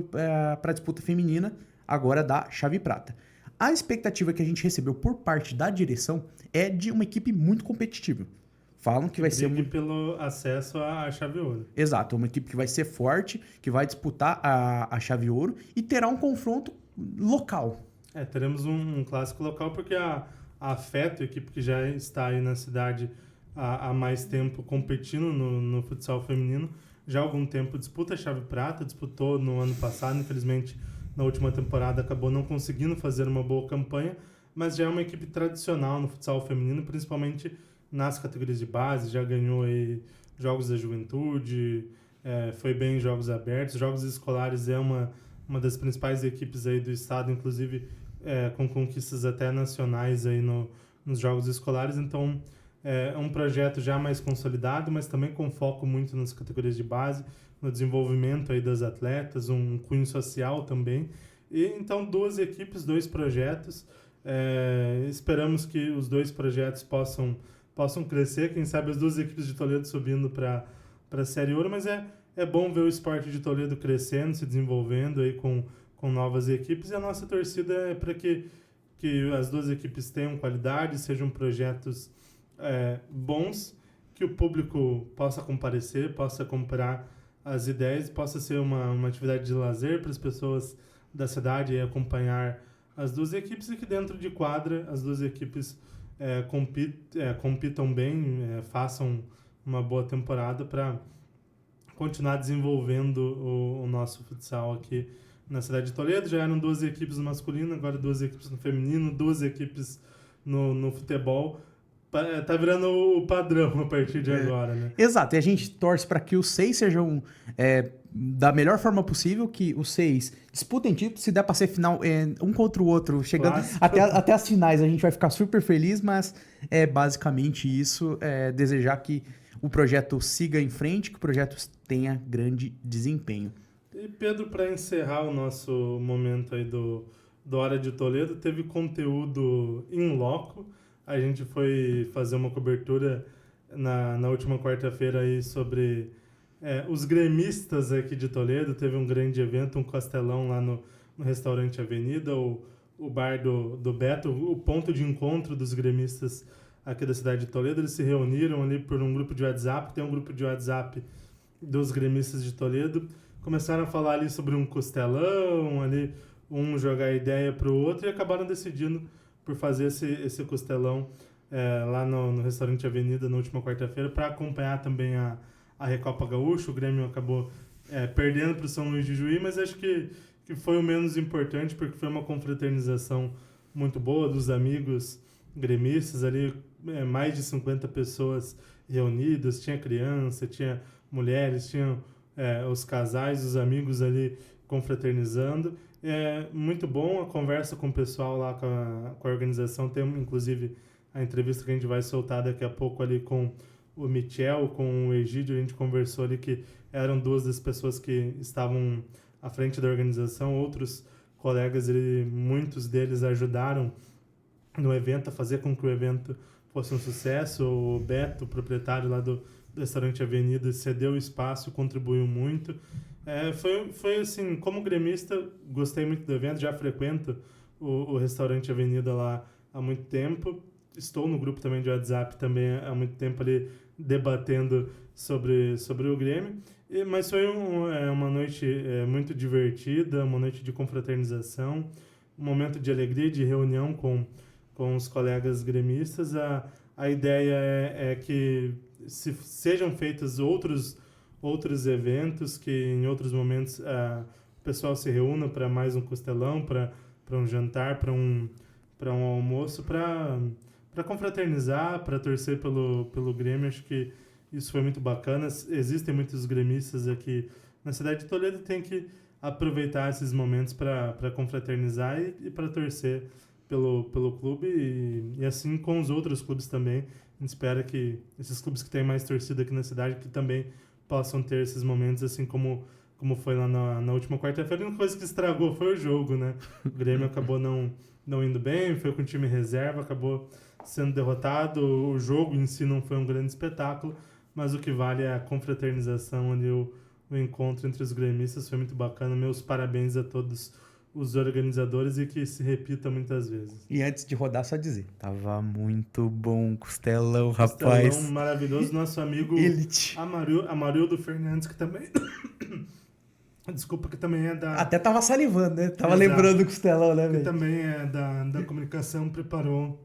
S2: para a disputa feminina, agora da chave prata. A expectativa que a gente recebeu por parte da direção é de uma equipe muito competitiva. Falam que vai ser
S1: pelo acesso à chave ouro.
S2: Exato, uma equipe que vai ser forte, que vai disputar a chave ouro e terá um confronto local.
S1: Teremos um clássico local porque a Afeto, a equipe que já está aí na cidade há mais tempo competindo no futsal feminino, já há algum tempo disputa a chave prata, disputou no ano passado, infelizmente na última temporada acabou não conseguindo fazer uma boa campanha, mas já é uma equipe tradicional no futsal feminino, principalmente nas categorias de base, já ganhou aí jogos da juventude, foi bem em jogos abertos, jogos escolares é uma das principais equipes aí do estado, inclusive com conquistas até nacionais aí nos jogos escolares, então é um projeto já mais consolidado, mas também com foco muito nas categorias de base, no desenvolvimento aí das atletas, um cunho social também. E então 2 equipes, 2 projetos. Esperamos que os 2 projetos possam crescer, quem sabe as 2 equipes de Toledo subindo para a Série Ouro, mas é bom ver o esporte de Toledo crescendo, se desenvolvendo aí com novas equipes, e a nossa torcida é para que as 2 equipes tenham qualidade, sejam projetos bons, que o público possa comparecer, possa comprar as ideias, possa ser uma atividade de lazer para as pessoas da cidade e acompanhar as 2 equipes, e que dentro de quadra as 2 equipes compitam bem, façam uma boa temporada para continuar desenvolvendo o nosso futsal aqui na cidade de Toledo. Já eram 2 equipes no masculino, agora 2 equipes no feminino, 2 equipes no futebol. Tá virando o padrão a partir de agora, né?
S2: Exato, e a gente torce para que os 6 sejam da melhor forma possível, que os 6 disputem título, se der para ser final um contra o outro, chegando até as finais, a gente vai ficar super feliz, mas é basicamente isso, desejar que o projeto siga em frente, que o projeto tenha grande desempenho.
S1: E Pedro, para encerrar o nosso momento aí do Hora de Toledo, teve conteúdo in loco. A gente foi fazer uma cobertura na última quarta-feira aí sobre os gremistas aqui de Toledo. Teve um grande evento, um costelão lá no restaurante Avenida, o bar do Beto, o ponto de encontro dos gremistas aqui da cidade de Toledo. Eles se reuniram ali por um grupo de WhatsApp, tem um grupo de WhatsApp dos gremistas de Toledo. Começaram a falar ali sobre um costelão, ali um jogar ideia pro outro, e acabaram decidindo por fazer esse costelão lá no restaurante Avenida na última quarta-feira, para acompanhar também a Recopa Gaúcha. O Grêmio acabou perdendo para o São Luís de Juí, mas acho que foi o menos importante, porque foi uma confraternização muito boa dos amigos gremistas ali, mais de 50 pessoas reunidas, tinha criança, tinha mulheres, tinha os casais, os amigos ali confraternizando. É muito bom a conversa com o pessoal lá, com a organização. Tem, inclusive, a entrevista que a gente vai soltar daqui a pouco ali com o Michel, com o Egídio. A gente conversou ali que eram duas das pessoas que estavam à frente da organização. Outros colegas, muitos deles ajudaram no evento, a fazer com que o evento fosse um sucesso. O Beto, proprietário lá do restaurante Avenida, cedeu o espaço, contribuiu muito. Foi assim, como gremista, gostei muito do evento, já frequento o restaurante Avenida lá há muito tempo. Estou no grupo também de WhatsApp também há muito tempo ali debatendo sobre o Grêmio. Mas foi uma noite muito divertida, uma noite de confraternização, um momento de alegria, de reunião com os colegas gremistas. A ideia é que sejam feitos outros eventos, que em outros momentos o pessoal se reúna para mais um costelão, para um jantar, para um almoço, para confraternizar, para torcer pelo Grêmio. Acho que isso foi muito bacana. Existem muitos gremistas aqui na cidade de Toledo, tem que aproveitar esses momentos para confraternizar e para torcer pelo clube e assim com os outros clubes também. A gente espera que esses clubes que têm mais torcida aqui na cidade que também possam ter esses momentos, assim como foi lá na última quarta-feira. Uma coisa que estragou foi o jogo, né? O Grêmio acabou não indo bem, foi com o time reserva, acabou sendo derrotado. O jogo em si não foi um grande espetáculo, mas o que vale é a confraternização ali, o encontro entre os gremistas. Foi muito bacana. Meus parabéns a todos os organizadores e que se repita muitas vezes.
S2: E antes de rodar, só dizer, tava muito bom o costelão, rapaz.
S1: Costelão maravilhoso. Nosso amigo
S2: Elite.
S1: Amarildo Fernandes, que também... Desculpa, que também é da...
S2: Até tava salivando, né? Tava
S1: Exato.
S2: Lembrando do costelão, né, velho?
S1: Que também é da comunicação, preparou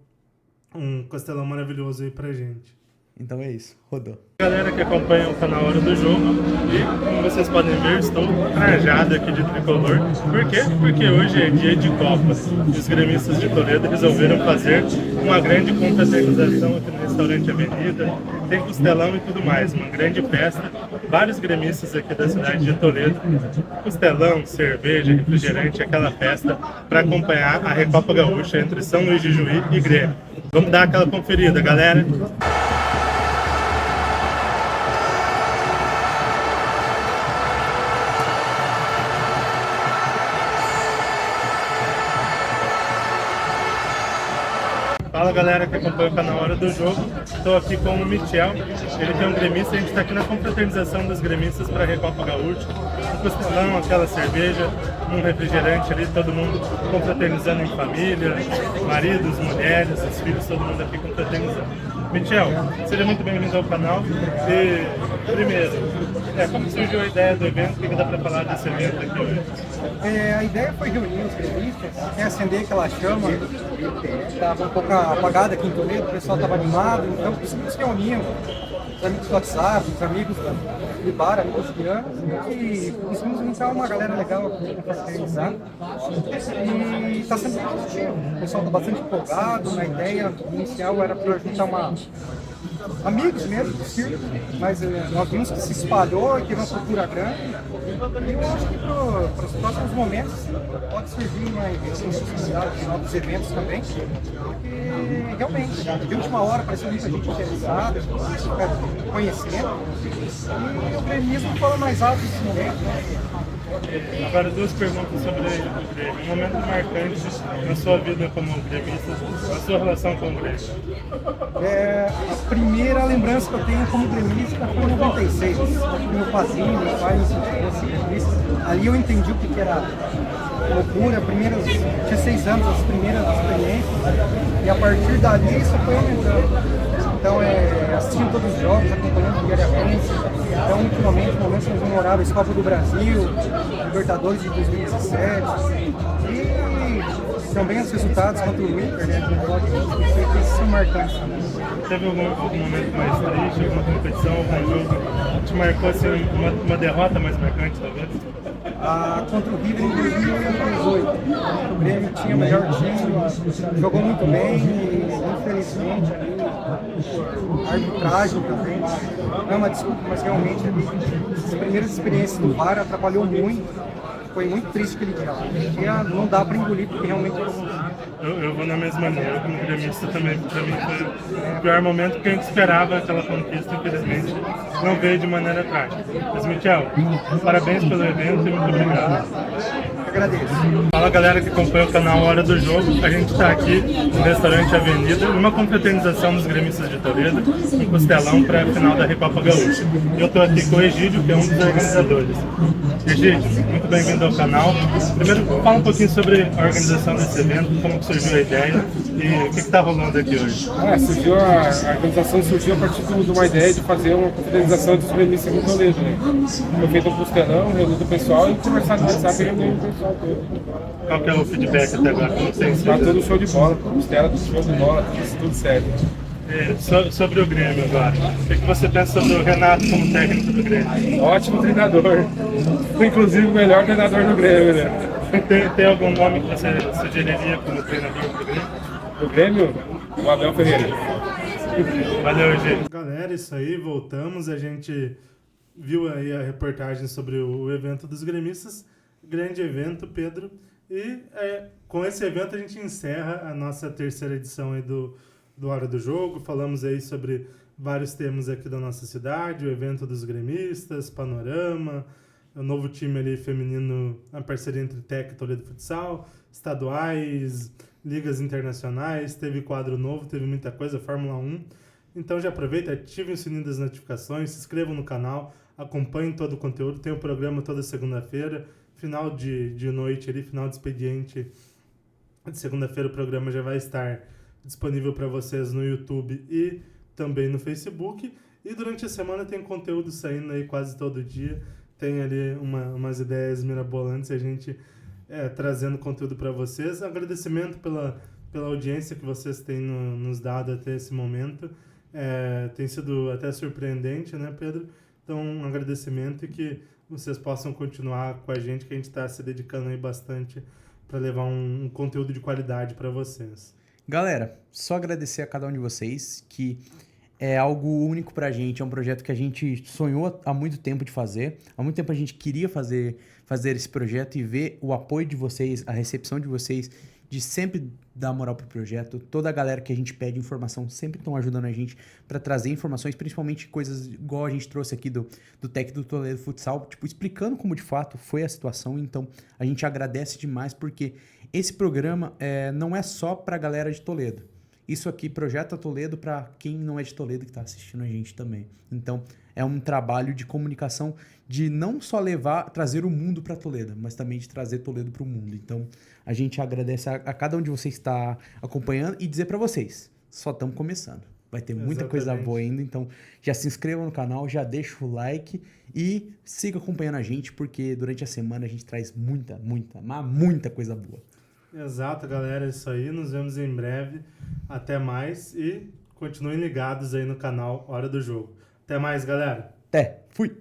S1: um costelão maravilhoso aí pra gente.
S2: Então é isso, rodou.
S1: Galera que acompanha o canal Hora do Jogo, e como vocês podem ver, estou trajado aqui de tricolor. Por quê? Porque hoje é dia de Copa. E os gremistas de Toledo resolveram fazer uma grande confraternização aqui no restaurante Avenida. Tem costelão e tudo mais, uma grande festa. Vários gremistas aqui da cidade de Toledo. Costelão, cerveja, refrigerante, aquela festa para acompanhar a Recopa Gaúcha entre São Luís de Juí e Grêmio. Vamos dar aquela conferida, galera. Fala galera que acompanha o canal Hora do Jogo, estou aqui com o Michel, ele que é um gremista. A gente está aqui na confraternização dos gremistas para a Recopa Gaúcha, um costelão, aquela cerveja, um refrigerante ali, todo mundo confraternizando em família, maridos, mulheres, os filhos, todo mundo aqui confraternizando. Michel, seja muito bem-vindo ao canal. E primeiro, como surgiu a ideia do evento? O que dá para falar desse evento aqui hoje?
S4: A ideia foi reunir os gremistas, acender aquela chama que estava um pouco apagada aqui em Toledo, o pessoal estava animado, então nos reuniam, os amigos do WhatsApp, os amigos do bar, amigos de anos, e conseguimos juntar uma galera legal para confraternizar. E está sendo muito positivo, o pessoal está bastante empolgado. A ideia inicial era para juntar amigos mesmo do circo, mas nós vimos que se espalhou, que teve uma procura grande. E eu acho que para os próximos momentos pode servir mais possibilidade de novos eventos também, porque realmente, de última hora apareceu muita gente interessada, conhecendo, e o gremismo fala mais alto nesse momento, né?
S1: Agora, duas perguntas sobre o Grêmio. Um momento marcante na sua vida como gremista, a sua relação com o Grêmio.
S4: A primeira lembrança que eu tenho como gremista foi em 96. Meu padrinho, meu pai me incentivou a ser gremista. Ali eu entendi o que era loucura. Tinha 6 anos, as primeiras experiências. E a partir dali isso foi aumentando. Então, assistindo todos os jogos, acompanhando diariamente. Então, ultimamente, momentos memoráveis, Copa do Brasil, Libertadores de 2017. E também os resultados contra o Inter, né? Esses são marcantes também.
S1: Teve algum momento mais triste, alguma competição, algum jogo que te marcou assim, uma derrota mais marcante, talvez?
S4: contra o River em 2018. O Grêmio tinha o melhor time, jogou muito bem e infelizmente ali, a arbitragem também, não é uma desculpa, mas realmente ali, as primeiras experiências do VAR atrapalhou muito. Foi muito triste aquele dia. Aquele dia não dá para engolir, porque realmente
S1: eu vou na mesma linha, como gremista também. Para mim foi o pior momento, porque a gente esperava aquela conquista, infelizmente não veio de maneira trágica. Mas, Michel, parabéns pelo evento e muito obrigado.
S4: agradeço.
S1: Fala, galera que acompanha o canal Hora do Jogo. A gente está aqui no Restaurante Avenida, numa confraternização dos gremistas de Toledo, em Costelão, para a final da Recopa Gaúcha. Eu estou aqui com o Egídio, que é um dos organizadores. Egídio, muito bem-vindo ao canal. Primeiro, fala um pouquinho sobre a organização desse evento, como que surgiu a ideia e o que está rolando aqui hoje.
S5: A organização surgiu a partir de uma ideia de fazer uma confraternização dos gremistas em Toledo, né? Foi feito um costelão, reunido o pessoal e conversar no WhatsApp e reunir o pessoal todo.
S1: Qual que é o feedback até agora? Como tem sido?
S5: Tá todo show de bola, costela, tudo show de bola, tudo certo.
S1: Sobre o Grêmio agora, o que você pensa sobre o Renato como técnico do Grêmio?
S5: Ótimo treinador, inclusive o melhor treinador do Grêmio, né?
S1: Tem algum nome que você sugeriria como treinador do Grêmio?
S5: Do Grêmio, o Abel Ferreira.
S1: Valeu, gente. Galera, isso aí, voltamos. A gente viu aí a reportagem sobre o evento dos gremistas. Grande evento, Pedro. E com esse evento a gente encerra a nossa terceira edição aí do Hora do Jogo. Falamos aí sobre vários temas aqui da nossa cidade, o evento dos gremistas, panorama, o novo time ali feminino, a parceria entre Tec e Toledo Futsal, estaduais, ligas internacionais, teve quadro novo, teve muita coisa, Fórmula 1. Então já aproveita, ativem o sininho das notificações, se inscrevam no canal, acompanhem todo o conteúdo, tem o programa toda segunda-feira, final de noite ali, final de expediente de segunda-feira o programa já vai estar disponível para vocês no YouTube e também no Facebook. E durante a semana tem conteúdo saindo aí quase todo dia. Tem ali umas ideias mirabolantes e a gente trazendo conteúdo para vocês. Agradecimento pela audiência que vocês têm nos dado até esse momento. Tem sido até surpreendente, né, Pedro? Então, um agradecimento e que vocês possam continuar com a gente, que a gente está se dedicando aí bastante para levar um conteúdo de qualidade para vocês.
S2: Galera, só agradecer a cada um de vocês, que é algo único pra gente, é um projeto que a gente sonhou há muito tempo de fazer, há muito tempo a gente queria fazer esse projeto e ver o apoio de vocês, a recepção de vocês, de sempre dar moral pro projeto. Toda a galera que a gente pede informação sempre estão ajudando a gente para trazer informações, principalmente coisas igual a gente trouxe aqui do Tec do Toledo Futsal, tipo, explicando como de fato foi a situação. Então a gente agradece demais, porque esse programa não é só pra galera de Toledo. Isso aqui projeta Toledo para quem não é de Toledo que está assistindo a gente também. Então, é um trabalho de comunicação de não só trazer o mundo para Toledo, mas também de trazer Toledo para o mundo. Então, a gente agradece a cada um de vocês que está acompanhando e dizer para vocês, só estamos começando. Vai ter muita coisa boa ainda, então já se inscreva no canal, já deixa o like e siga acompanhando a gente, porque durante a semana a gente traz muita coisa boa.
S1: Exato, galera, é isso aí. Nos vemos em breve. Até mais e continuem ligados aí no canal Hora do Jogo. Até mais, galera.
S2: Até. Fui.